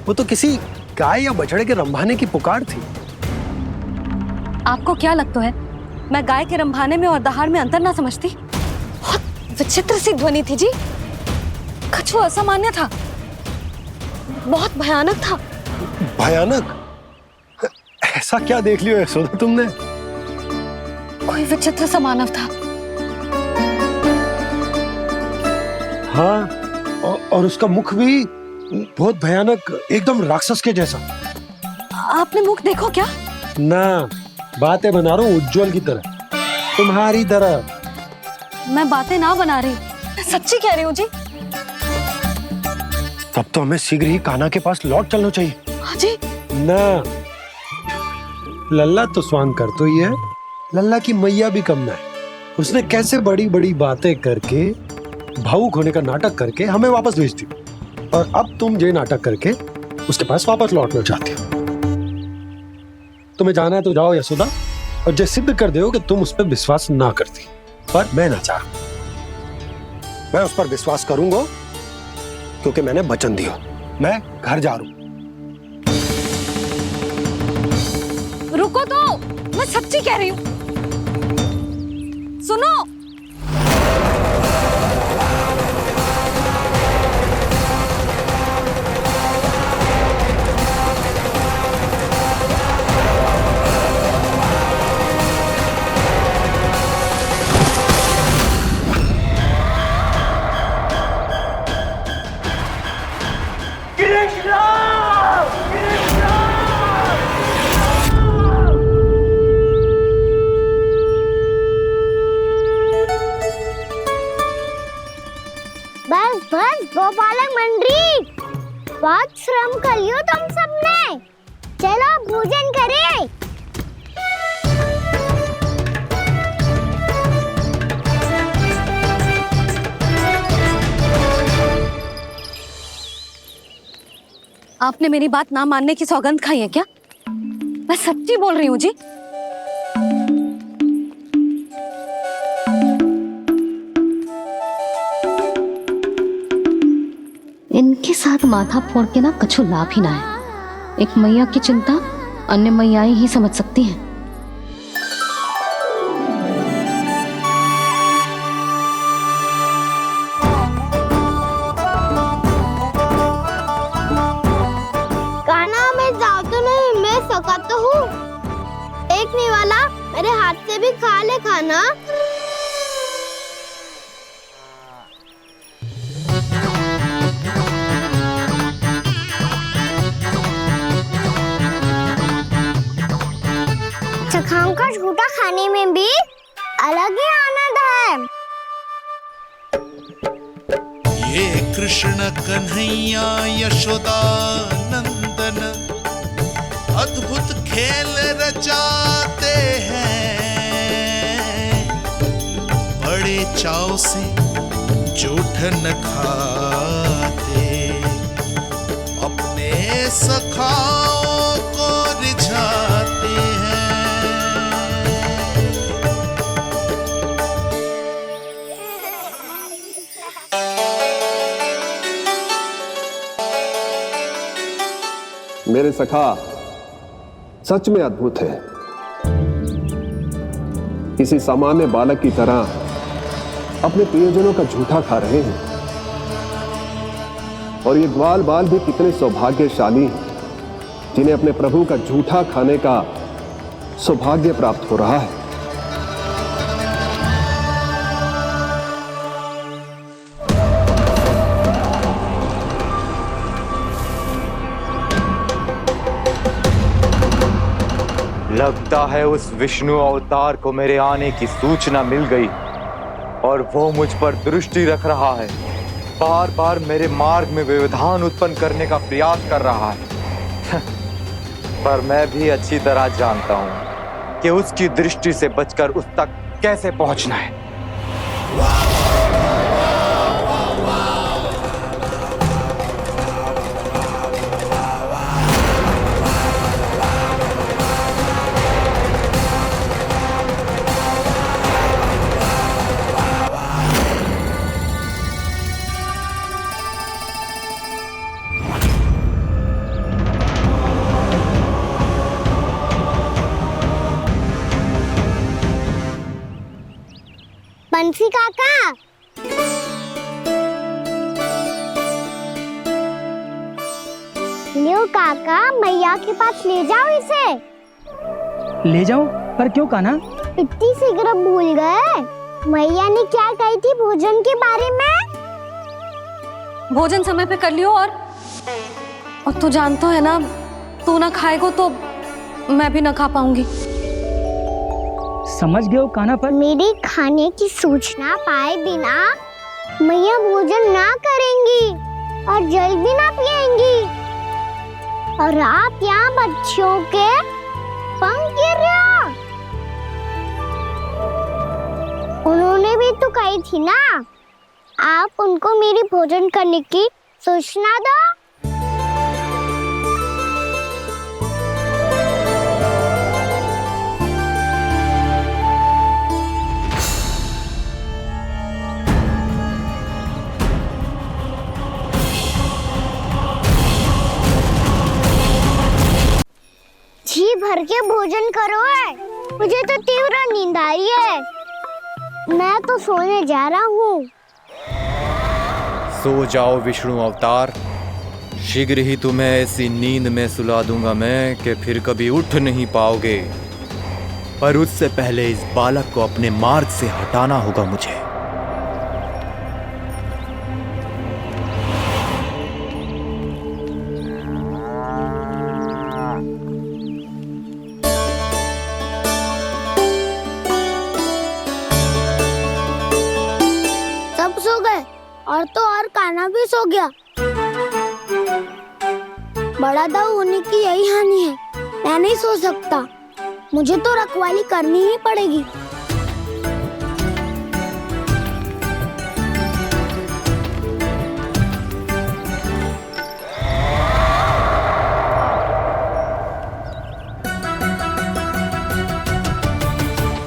वो तो किसी गाय या बछड़े के रंभाने की पुकार थी। आपको क्या लगता है मैं गाय के रंभाने में और दहाड़ में अंतर ना समझती? बहुत विचित्र सी ध्वनि थी जी, कछु असामान्य था, बहुत भयानक था। भयानक? ऐसा क्या देख लियो यशोदा तुमने? कोई विचित्र सा मानव था। हाँ, और उसका मुख भी बहुत भयानक, एकदम राक्षस के जैसा। आपने मुख देखो क्या? ना, बातें बना रहा हूँ उज्जवल की तरह, तुम्हारी तरह। मैं बातें ना बना रही, मैं सच्ची कह रही हूँ जी। तब तो हमें शीघ्र ही कान्हा के पास लौट चलना चाहिए। हाँ जी। ना, लल्ला तो स्वांग कर तो ही है, लल्ला की मैया भी कम ना है। उसने कैसे बड़ी बड़ी बातें करके, भावुक होने का नाटक करके हमें वापस भेज दी, और अब तुम ये नाटक करके उसके पास वापस लौटना चाहती हो। तुम्हें जाना है तो जाओ यशोदा, और जो सिद्ध कर दो कि तुम उस पर विश्वास ना करती, पर मैं ना चाह, मैं उस पर विश्वास करूंगा क्योंकि मैंने वचन दिया। मैं घर जा रहा हूं। रुको तो, मैं सच्ची कह रही हूँ, सुनो। बस बस गोपालक मंडली, बहुत श्रम कर लियो तुम सबने, चलो भोजन करें। आपने मेरी बात ना मानने की सौगंध खाई है क्या? मैं सच्ची बोल रही हूँ जी। इनके साथ माथा फोड़ के ना कछु लाभ ही ना है। एक मैया की चिंता अन्य मैयाएं ही समझ सकती हैं। कान्हा, मैं जाऊँ तो नहीं, मैं सका तो हूँ। एक नहीं वाला मेरे हाथ से भी खा ले खाना। चखाओं का झूठा खाने में भी अलग ही आनंद है। ये कृष्ण कन्हैया यशोदा नंदन अद्भुत खेल रचाते हैं, बड़े चाव से जूठन खाते, अपने सखाओं को रिझाते हैं। मेरे सखा सच में अद्भुत है। किसी सामान्य बालक की तरह अपने प्रियजनों का झूठा खा रहे हैं, और ये ग्वाल बाल भी कितने सौभाग्यशाली हैं जिन्हें अपने प्रभु का झूठा खाने का सौभाग्य प्राप्त हो रहा है। लगता है उस विष्णु अवतार को मेरे आने की सूचना मिल गई और वो मुझ पर दृष्टि रख रहा है। बार बार मेरे मार्ग में व्यवधान उत्पन्न करने का प्रयास कर रहा है। पर मैं भी अच्छी तरह जानता हूं कि उसकी दृष्टि से बचकर उस तक कैसे पहुंचना है। बंसी काका, लियो काका, मैया के पास ले जाओ इसे। ले जाओ? पर क्यों कान्हा? इतनी शीघ्र भूल गए? मैया ने क्या कही थी भोजन के बारे में? भोजन समय पे कर लियो। और तू जानता है ना, तू ना खाएगा तो मैं भी ना खा पाऊंगी। समझ गए हो कान्हा? पर मेरे खाने की सूचना पाए बिना मैया भोजन ना करेंगी और जल भी ना पिएंगी। और आप यहाँ बच्चों के पंख गिर रहे हो। उन्होंने भी तो कही थी ना, आप उनको मेरी भोजन करने की सूचना दो। जी भर के भोजन करो है, मुझे तो तीव्र नींद आ रही है। मैं तो सोने जा रहा हूँ। सो जाओ विष्णु अवतार, शीघ्र ही तुम्हें ऐसी नींद में सुला दूंगा मैं कि फिर कभी उठ नहीं पाओगे। पर उससे पहले इस बालक को अपने मार्ग से हटाना होगा मुझे। सब सो गए और तो और कान्हा भी सो गया। बड़ा दाऊ होने की यही हानि है, मैं नहीं सो सकता। मुझे तो रखवाली करनी ही पड़ेगी।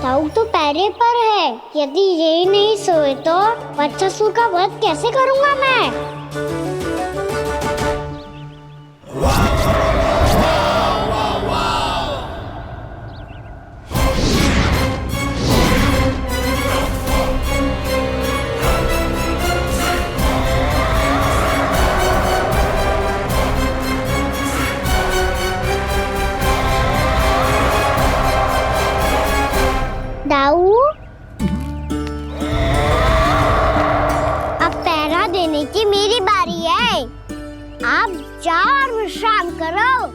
दाऊ तो पैरे पर है, यदि यही नहीं सोए तो वत्सासुर का वध कैसे करूंगा मैं? दाऊ, अब पहरा देने की मेरी बारी है। आप जाओ और विश्राम करो।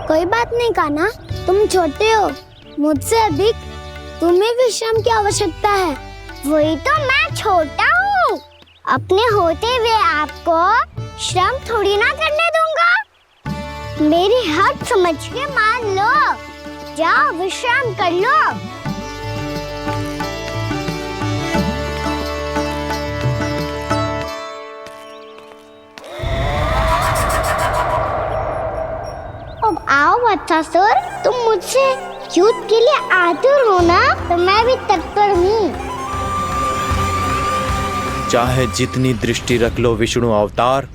कोई बात नहीं कान्हा, तुम छोटे हो, मुझसे अधिक तुम्हें विश्राम की आवश्यकता है। वही तो मैं छोटा हूँ, अपने होते हुए आपको श्रम थोड़ी ना करने दूंगा। मेरी हद समझ के मान लो, जाओ विश्राम कर लो। अब आओ वत्सासुर, तुम मुझसे युद्ध के लिए आतुर हो ना, तो मैं भी तत्पर हूँ। चाहे जितनी दृष्टि रख लो विष्णु अवतार,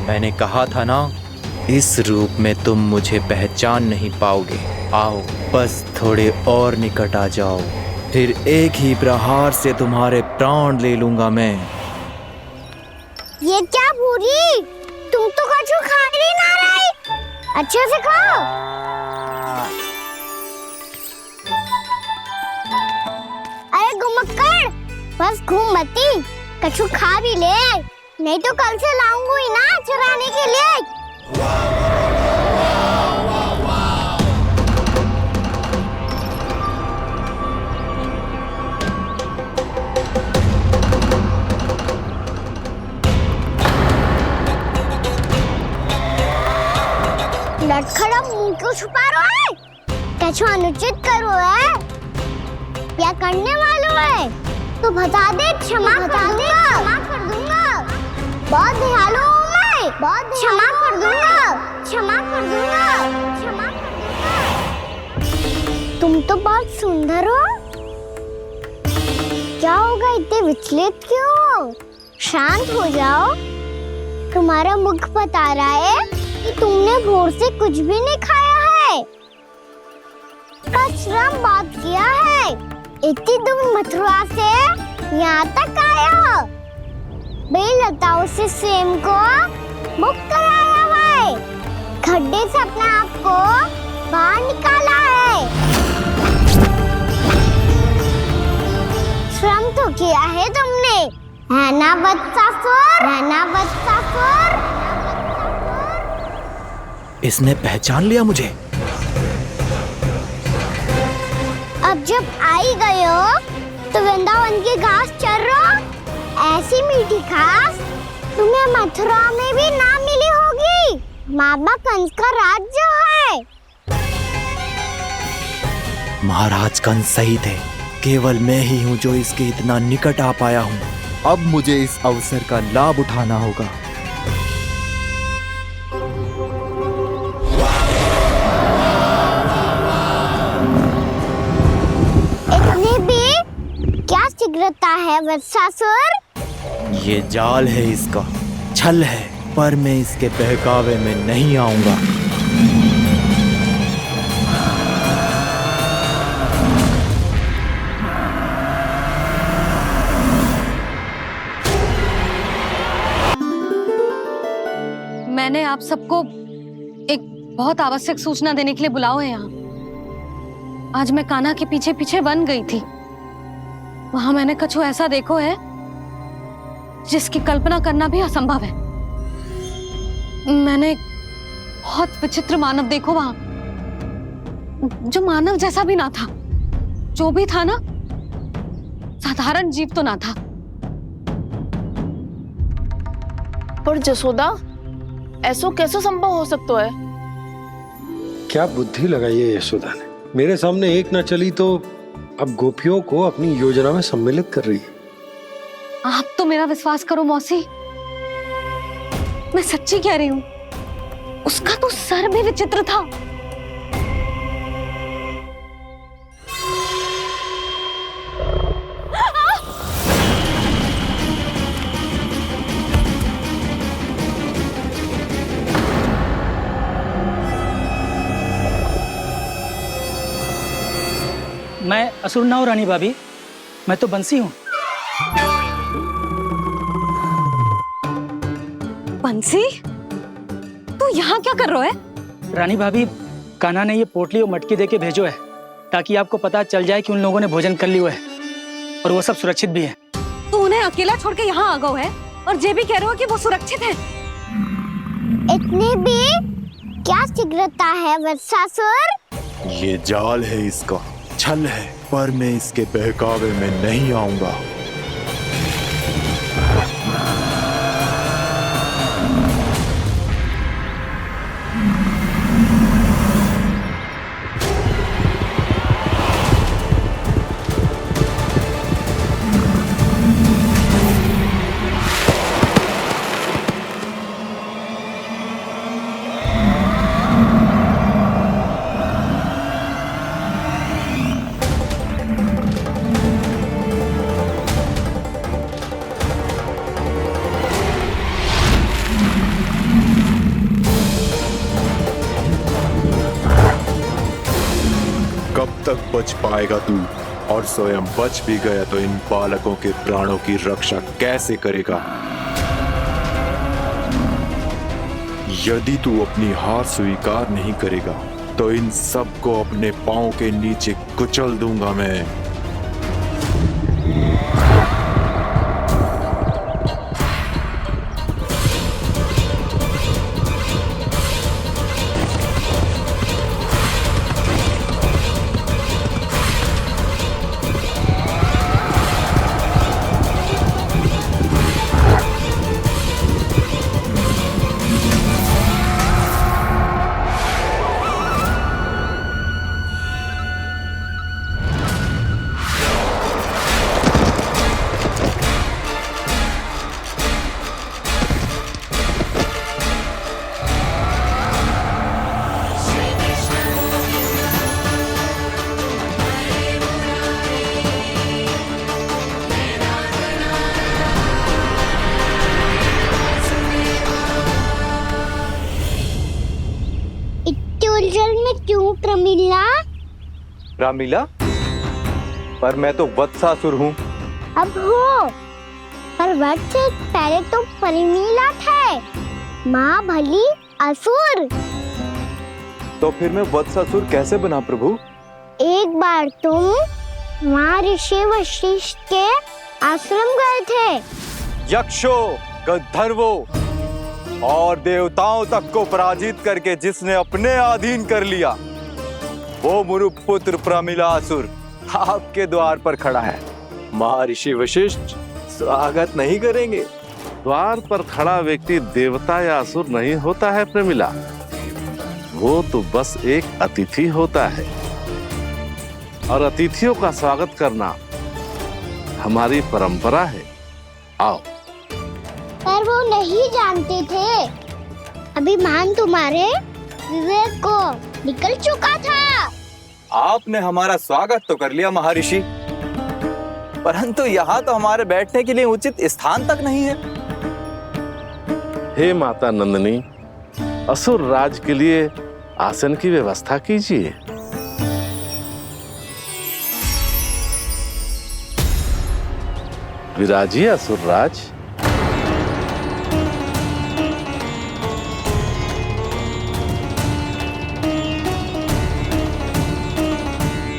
मैंने कहा था ना, इस रूप में तुम मुझे पहचान नहीं पाओगे। आओ बस थोड़े और निकट आ जाओ, फिर एक ही प्रहार से तुम्हारे प्राण ले लूंगा मैं। ये क्या भूरी, तुम तो कछु खा ही ना रही, अच्छे से खाओ। अरे गुमक्कड़, बस घूम मती, कछु खा भी ले, नहीं तो कल से लाऊंगी ही ना चराने के लिए। लटखड़ा मुंह क्यों छुपा रहा है? कछु अनुचित करो है या करने वालों है तो बता दे, क्षमा कर दूंगा। बहुत दयालु हूँ मैं, बहुत क्षमा कर दूंगा। तुम तो बहुत सुंदर हो, क्या होगा, इतने विचलित क्यों हो? शांत हो जाओ, तुम्हारा मुख बता रहा है कि तुमने भोर से कुछ भी नहीं खाया है, बस श्रम बात किया है। है? इतनी दूर मथुरा से यहाँ तक आए हो? बेलताओं से स्वयं को मुक्त कराया हुआ है, खड्डे से अपने आप को बाहर निकाला है। श्रम तो किया है तुमने, है ना वत्सासुर? है ना वत्सासुर? इसने पहचान लिया मुझे। अब जब आई गए हो तो वृंदावन की घास चर रहो। ऐसी मीठी घास तुम्हें मथुरा में भी ना मिली होगी। बाबा कंस का राज जो है। महाराज कंस सही थे, केवल मैं ही हूँ जो इसके इतना निकट आ पाया हूँ। अब मुझे इस अवसर का लाभ उठाना होगा। इतने भी क्या शीघ्रता है वत्सासुर? ये जाल है इसका, छल है, पर मैं इसके बहकावे में नहीं आऊंगा। मैंने आप सबको एक बहुत आवश्यक सूचना देने के लिए बुलाओ है यहाँ। आज मैं कान्हा के पीछे पीछे वन गई थी। वहां मैंने कछु ऐसा देखो है जिसकी कल्पना करना भी असंभव है। मैंने बहुत विचित्र मानव देखो वहां, जो मानव जैसा भी ना था। जो भी था ना, साधारण जीव तो ना था। पर जसोदा, ऐसो कैसे संभव हो सकता है? क्या बुद्धि लगाई है यशोदा ने। मेरे सामने एक ना चली तो अब गोपियों को अपनी योजना में सम्मिलित कर रही है। आप तो मेरा विश्वास करो मौसी, मैं सच्ची कह रही हूँ। उसका तो सर भी विचित्र था। मैं असुर ना हूं रानी भाभी, मैं तो बंसी हूँ। बंसी, तू यहाँ क्या कर रहा है? रानी भाभी, कान्हा ने ये पोटली और मटकी देके भेजो है ताकि आपको पता चल जाए कि उन लोगों ने भोजन कर लिया है और वो सब सुरक्षित भी है। तू उन्हें अकेला छोड़ के यहाँ आ गया है और ये भी कह रहे हो कि वो सुरक्षित है। इतने भी क्या शीघ्रता है वत्सासुर? ये जाल है इसका, छल है, पर मैं इसके बहकावे में नहीं आऊंगा। तक बच पाएगा तू, और स्वयं बच भी गया तो इन बालकों के प्राणों की रक्षा कैसे करेगा? यदि तू अपनी हार स्वीकार नहीं करेगा तो इन सबको अपने पांव के नीचे कुचल दूंगा मैं। उलझन में क्यों प्रमिला? रामलीला, पर मैं तो वत्सासुर हूँ। अब हो, पर वक्त से पहले तो परिमीला थे, माँ भली असुर। तो फिर मैं वत्सासुर कैसे बना प्रभु? एक बार तुम वहाँ ऋषि वशिष्ठ के आश्रम गए थे। यक्षों, गंधर्वों और देवताओं तक को पराजित करके जिसने अपने अधीन कर लिया, वो मुरुपुत्र प्रमिलासुर आपके द्वार पर खड़ा है। महर्षि वशिष्ठ स्वागत नहीं करेंगे? द्वार पर खड़ा व्यक्ति देवता या असुर नहीं होता है प्रमिला, वो तो बस एक अतिथि होता है, और अतिथियों का स्वागत करना हमारी परंपरा है। आओ। पर वो नहीं जानते थे, अभिमान तुम्हारे विवेक को निकल चुका था। आपने हमारा स्वागत तो कर लिया महर्षि, परंतु यहाँ तो हमारे बैठने के लिए उचित स्थान तक नहीं है। हे माता नंदिनी, असुर राज के लिए आसन की व्यवस्था कीजिए। विराजिए असुर राज।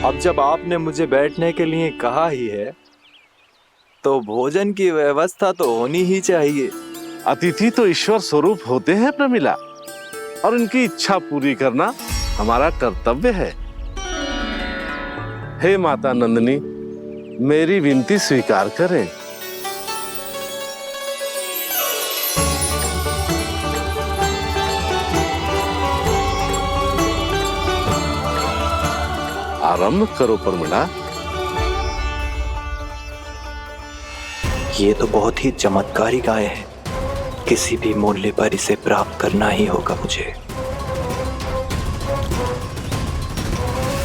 अब जब आपने मुझे बैठने के लिए कहा ही है, तो भोजन की व्यवस्था तो होनी ही चाहिए। अतिथि तो ईश्वर स्वरूप होते हैं प्रमिला, और उनकी इच्छा पूरी करना हमारा कर्तव्य है। हे माता नंदिनी, मेरी विनती स्वीकार करें। आरंभ करो प्रमिला। ये तो बहुत ही चमत्कारी गाय है, किसी भी मूल्य पर इसे प्राप्त करना ही होगा मुझे।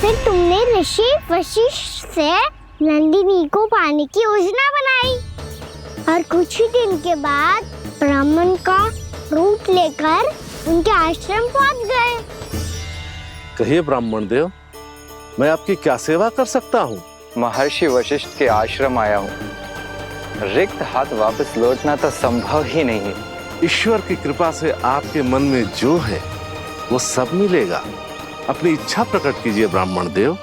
फिर तुमने ऋषि वशिष्ठ से नंदिनी को पाने की योजना बनाई, और कुछ ही दिन के बाद ब्राह्मण का रूप लेकर उनके आश्रम पहुंच गए। कहिए ब्राह्मण देव, मैं आपकी क्या सेवा कर सकता हूँ? महर्षि वशिष्ठ के आश्रम आया हूँ। रिक्त हाथ वापस लौटना तो संभव ही नहीं है। ईश्वर की कृपा से आपके मन में जो है वो सब मिलेगा। अपनी इच्छा प्रकट कीजिए ब्राह्मण देव।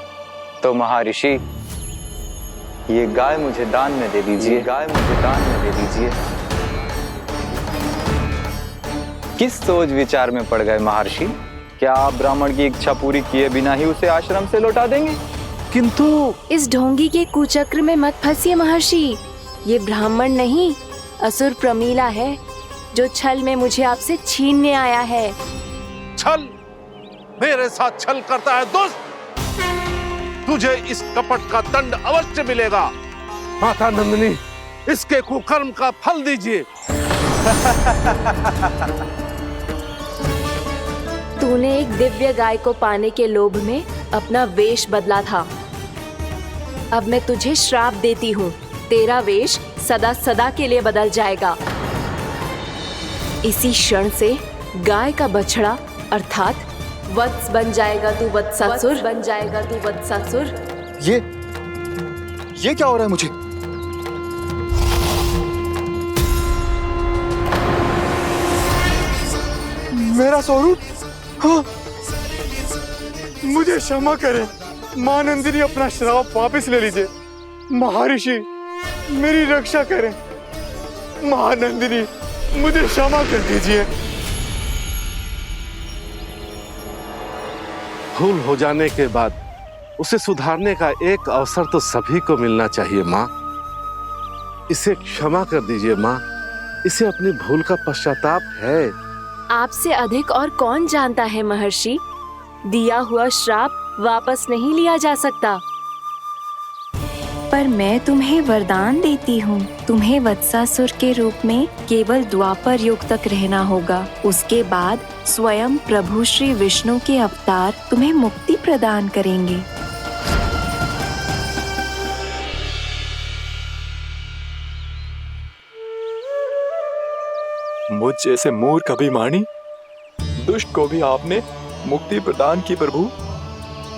तो महर्षि, ये गाय मुझे दान में दे दीजिए। गाय मुझे दान में दे दीजिए। किस सोच विचार में पड़ गए महर्षि? क्या आप ब्राह्मण की इच्छा पूरी किए बिना ही उसे आश्रम से लौटा देंगे? किंतु इस ढोंगी के कुचक्र में मत फंसिए महर्षि। ये ब्राह्मण नहीं, असुर प्रमीला है, जो छल में मुझे आपसे छीनने आया है। छल? मेरे साथ छल करता है दुष्ट? तुझे इस कपट का दंड अवश्य मिलेगा। माता नंदिनी, इसके कुकर्म का फल दीजिए। तूने एक दिव्य गाय को पाने के लोभ में अपना वेश बदला था। अब मैं तुझे श्राप देती हूँ, तेरा वेश सदा सदा के लिए बदल जाएगा। इसी क्षण से गाय का बछड़ा अर्थात वत्स बन जाएगा तू वत्सासुर। बन जाएगा तू वत्सासुर। ये क्या हो रहा है मुझे? मेरा स्वरूप? हाँ। मुझे क्षमा करें मां नंदिनी, अपना श्राप वापस ले लीजिए। महर्षि, मेरी रक्षा करें। मां नंदिनी, मुझे क्षमा कर दीजिए। भूल हो जाने के बाद उसे सुधारने का एक अवसर तो सभी को मिलना चाहिए माँ। इसे क्षमा कर दीजिए माँ, इसे अपनी भूल का पश्चाताप है। आपसे अधिक और कौन जानता है महर्षि, दिया हुआ श्राप वापस नहीं लिया जा सकता। पर मैं तुम्हें वरदान देती हूँ, तुम्हें वत्सासुर के रूप में केवल द्वापर युग तक रहना होगा। उसके बाद स्वयं प्रभु श्री विष्णु के अवतार तुम्हें मुक्ति प्रदान करेंगे। मुझ जैसे मूर्ख अभिमानी दुष्ट को भी आपने मुक्ति प्रदान की प्रभु।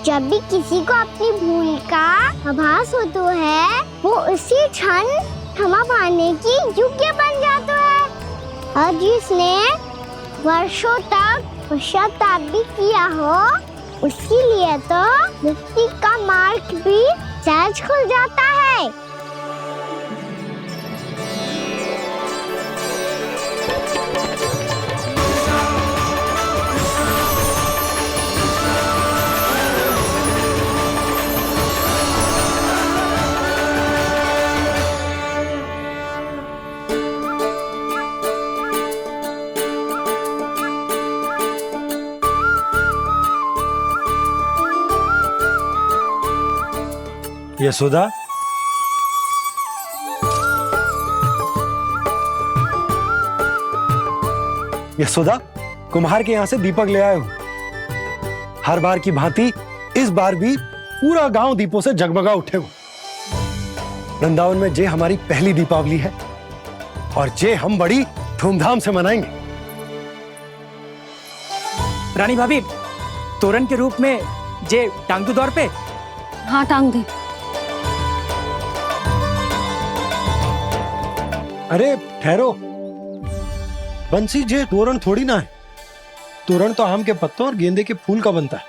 जब भी किसी को अपनी भूल का आभास होता है, वो उसी क्षण क्षमा पाने की योग्य बन जाता है। और जिसने वर्षों तक पश्चाताप भी किया हो, उसके लिए तो मुक्ति का मार्ग भी सहज खुल जाता है। यशोदा, यशोदा, कुम्हार के यहाँ से दीपक ले आए हूं। हर बार की भांति इस बार भी पूरा गांव दीपों से जगमगा उठे हो। वृंदावन में जे हमारी पहली दीपावली है और जे हम बड़ी धूमधाम से मनाएंगे। रानी भाभी, तोरण के रूप में जे टांग दो द्वार पे। हाँ, टांग दे। अरे ठहरो, बंसी, जे तोरण थोड़ी ना है। तोरण तो आम के पत्तों और गेंदे के फूल का बनता है।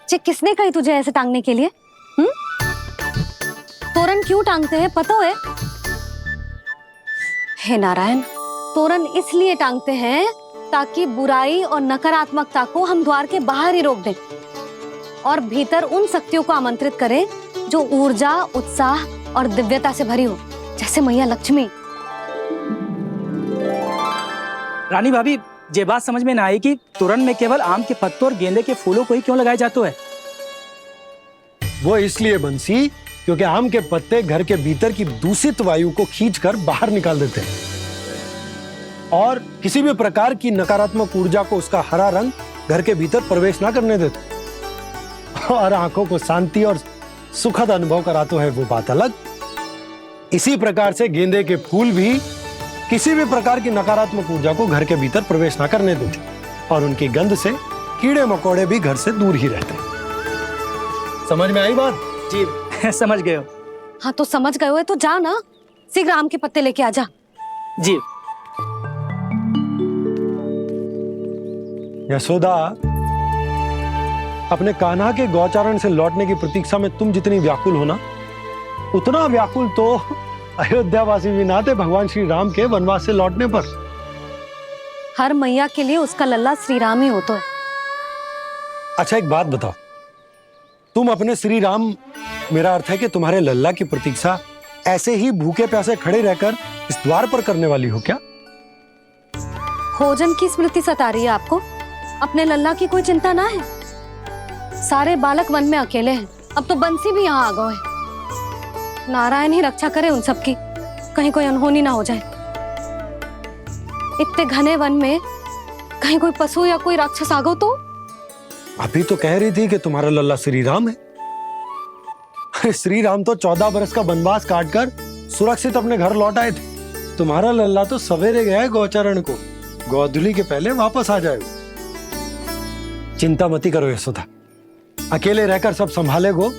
जे किसने कही तुझे ऐसे टांगने के लिए? तोरण क्यों टांगते हैं पता है? हे नारायण, तोरण इसलिए टांगते हैं ताकि बुराई और नकारात्मकता को हम द्वार के बाहर ही रोक दें और भीतर उन शक्तियों को आमंत्रित करें जो ऊर्जा, उत्साह और दिव्यता से भरी हो, जैसे मैया लक्ष्मी। रानी भाभी, ये बात समझ में ना आई कि तोरण में केवल आम के पत्तों और गेंदे के फूलों को ही क्यों लगाया जाता है? वो इसलिए बंसी, क्योंकि आम के पत्ते घर के भीतर की दूषित वायु को खींचकर बाहर निकाल देते हैं और किसी भी प्रकार की नकारात्मक ऊर्जा को उसका हरा रंग घर के भीतर प्रवेश ना करने देते और आंखों को शांति और सुखद अनुभव कराता है, वो बात अलग। इसी प्रकार से गेंदे के फूल भी किसी भी प्रकार की नकारात्मक ऊर्जा को घर के भीतर प्रवेश ना करने देते और उनकी गंध से कीड़े मकोड़े भी घर से दूर ही रहते हैं। समझ में आई बात? जी समझ गए हो। हाँ तो समझ गए हो तो जा ना, शीघ्र आम के पत्ते लेके आ जा। जी। यशोदा, अपने कान्हा के गौचारण से लौटने की प्रतीक्षा में तुम जितनी व्याकुल हो ना, उतना व्याकुल तो अयोध्यावासी भी ना थे भगवान श्री राम के वनवास से लौटने पर। हर मैया के लिए उसका लल्ला श्री राम ही होता है। अच्छा एक बात बताओ, तुम अपने श्री राम, मेरा अर्थ है कि तुम्हारे लल्ला की प्रतीक्षा ऐसे ही भूखे प्यासे खड़े रहकर इस द्वार पर करने वाली हो क्या? भोजन की स्मृति सता रही है आपको? अपने लल्ला की कोई चिंता ना है। सारे बालक वन में अकेले हैं, अब तो बंसी भी यहाँ आ गए हैं। नारायण ही रक्षा करे उन सबकी, कहीं कोई अनहोनी ना हो जाए। इतने घने वन में कहीं कोई पशु या कोई राक्षस आ गो तो? अभी तो कह रही थी कि तुम्हारा लल्ला श्री राम है। श्री राम तो 14 बरस का वनवास काटकर सुरक्षित अपने घर लौट आए थे। तुम्हारा लल्ला तो सवेरे गया है गौचरण को, गोधूली के पहले वापस आ जाएगा। चिंता मती करो यशोदा, अकेले रहकर सब संभालेगो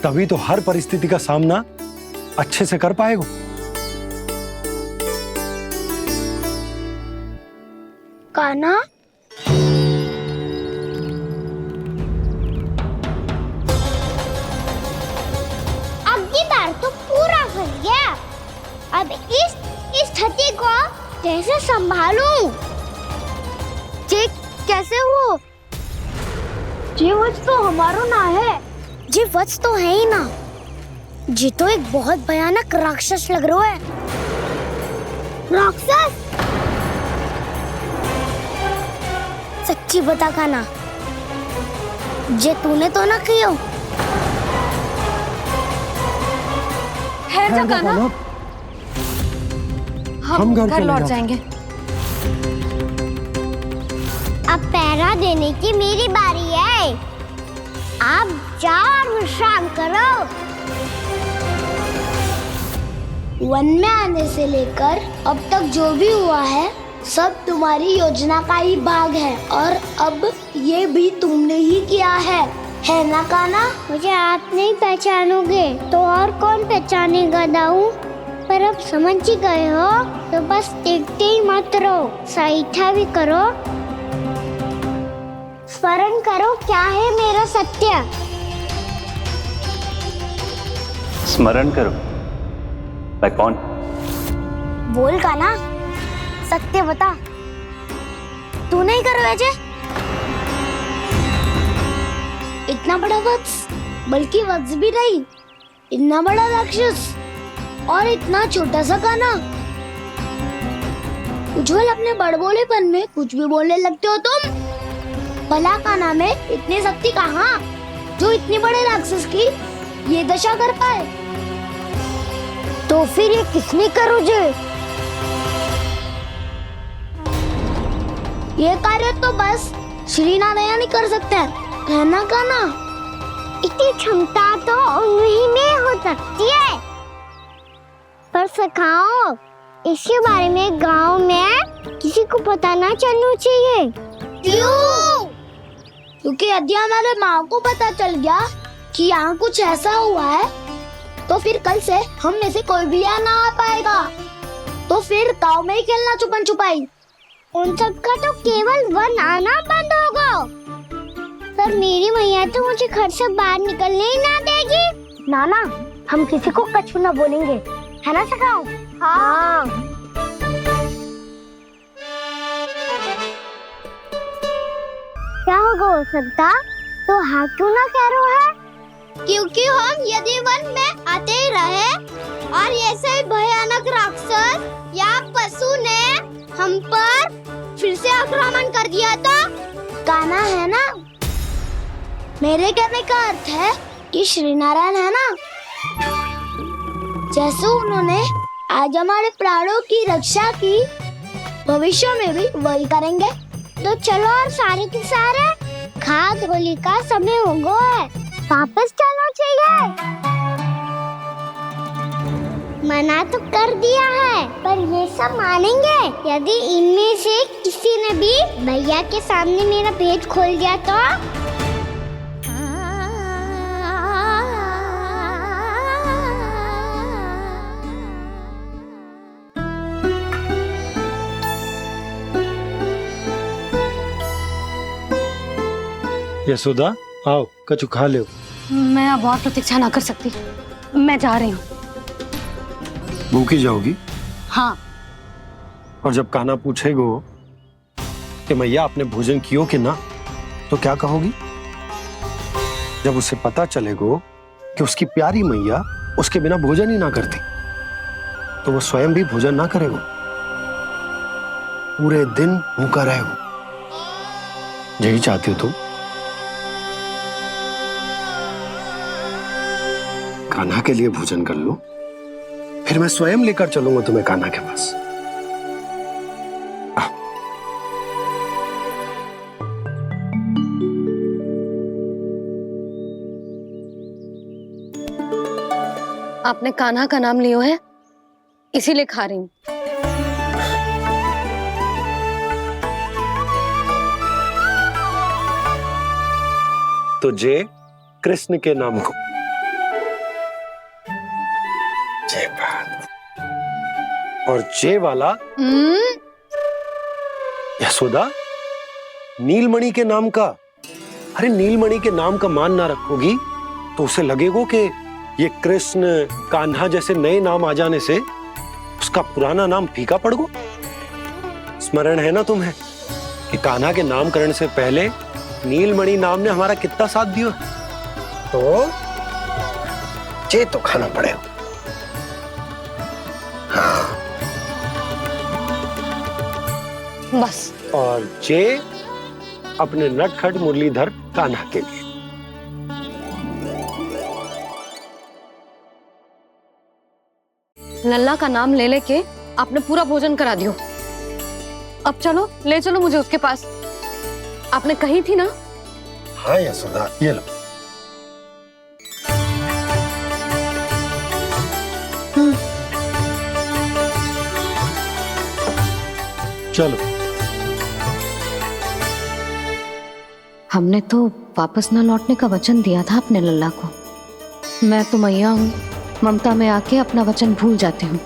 तभी तो हर परिस्थिति का सामना अच्छे से कर पाएगो। कान्हा, अब की बार तो पूरा फंस गया। अब इस स्थिति को कैसे संभालूं? जे कैसे हो? जे वच तो हमारो ना है। जे वच तो है ही ना। जी तो एक बहुत भयानक राक्षस लग रहा है। राक्षस? सच्ची बता कान्हा, जे तूने तो ना किया? ठहर जा कान्हा, हम घर लौट जाएंगे। अब पहरा देने की मेरी बारी है। आप जाओ और विश्राम करो। वन में आने से लेकर अब तक जो भी हुआ है सब तुम्हारी योजना का ही भाग है और अब ये भी तुमने ही किया है ना कान्हा? मुझे आप नहीं पहचानोगे तो और कौन पहचानेगा दाऊ? पर अब समझ ही गए हो तो बस देखते ही मत रहो, सईठा भी करो, स्मरण करो क्या है मेरा सत्य। स्मरण करो? मैं कौन? बोल कान्हा, सत्य बता। तू नहीं करो अजय? इतना बड़ा वत्स, बल्कि वत्स भी नहीं, इतना बड़ा राक्षस और इतना छोटा सा कान्हा। उज्जवल अपने बड़बोलेपन में कुछ भी बोलने लगते हो तुम। भला कान्हा में इतनी शक्ति कहाँ जो इतने बड़े राक्षस की ये दशा कर पाए? तो फिर ये किसने करो जे? ये कार्य तो बस श्री नारायण ही कर सकते हैं, है ना कान्हा? इतनी क्षमता तो उन्हीं में हो सकती है, पर सखाओ इसके बारे में गांव में किसी को पता ना चलना चाहिए। क्यों? क्योंकि यदि हमारे माँ को पता चल गया कि यहाँ कुछ ऐसा हुआ है तो फिर कल से हम में से कोई भी यहाँ ना आ पाएगा। तो फिर गांव में ही खेलना छुपन छुपाई। उन सब का तो केवल वन आना बंद होगा, पर मेरी मैया तो मुझे घर से बाहर निकलने ही ना देगी। नाना, हम किसी को कछु ना बोलेंगे, है ना सखाओ? हाँ। क्या होगा हो सकता? तो हाँ क्यों ना कह रहा है? क्योंकि हम यदि वन में आते ही रहे और ऐसे ही भयानक राक्षस या पशु ने हम पर फिर से आक्रमण कर दिया तो कान्हा, है ना? मेरे कहने का अर्थ है कि श्री नारायण है ना, जैसे उन्होंने आज हमारे प्राणों की रक्षा की, भविष्य में भी वही करेंगे। तो चलो और सारे के सारे खाद होली का समय हो गया है, वापस चलना चाहिए। मना तो कर दिया है, पर ये सब मानेंगे यदि इनमें से किसी ने भी भैया के सामने मेरा पेट खोल दिया तो? यशोदा, आओ कछु खा लो। मैं अब और प्रतीक्षा ना कर सकती, मैं जा रही हूँ। भूखी जाओगी? हाँ। और जब कान्हा पूछेगो कि मैया आपने भोजन कियो कि ना, तो क्या कहोगी? जब उसे पता चलेगो कि उसकी प्यारी मैया उसके बिना भोजन ही ना करती, तो वो स्वयं भी भोजन ना करेगो, पूरे दिन भूखा रहेगो। यही चाहती हो तुम? कान्हा के लिए भोजन कर लो, फिर मैं स्वयं लेकर चलूंगा तुम्हें कान्हा के पास। आपने कान्हा का नाम लियो है, इसीलिए खा रही हूँ। तो जय कृष्ण के नाम को। जय बात। और जय वाला यशोदा, नीलमणि के नाम का। अरे नीलमणि के नाम का मान ना रखोगी तो उसे लगेगा कि ये कृष्ण कान्हा जैसे नए नाम आ जाने से उसका पुराना नाम फीका पड़ गो। स्मरण है ना तुम्हें कि कान्हा के नामकरण से पहले नीलमणि नाम ने हमारा कितना साथ दिया? तो जे तो खाना पड़ेगा। हाँ। बस। और जे अपने नटखट मुरलीधर कान्हा के लिए। लल्ला का नाम ले लेके आपने पूरा भोजन करा दियो। अब चलो, ले चलो मुझे उसके पास। आपने कही थी ना? हाँ यशोदा, ये लो। चलो। हमने तो वापस न लौटने का वचन दिया था अपने लल्ला को। मैं तो मैया हूँ, ममता में आके अपना वचन भूल जाती हूँ।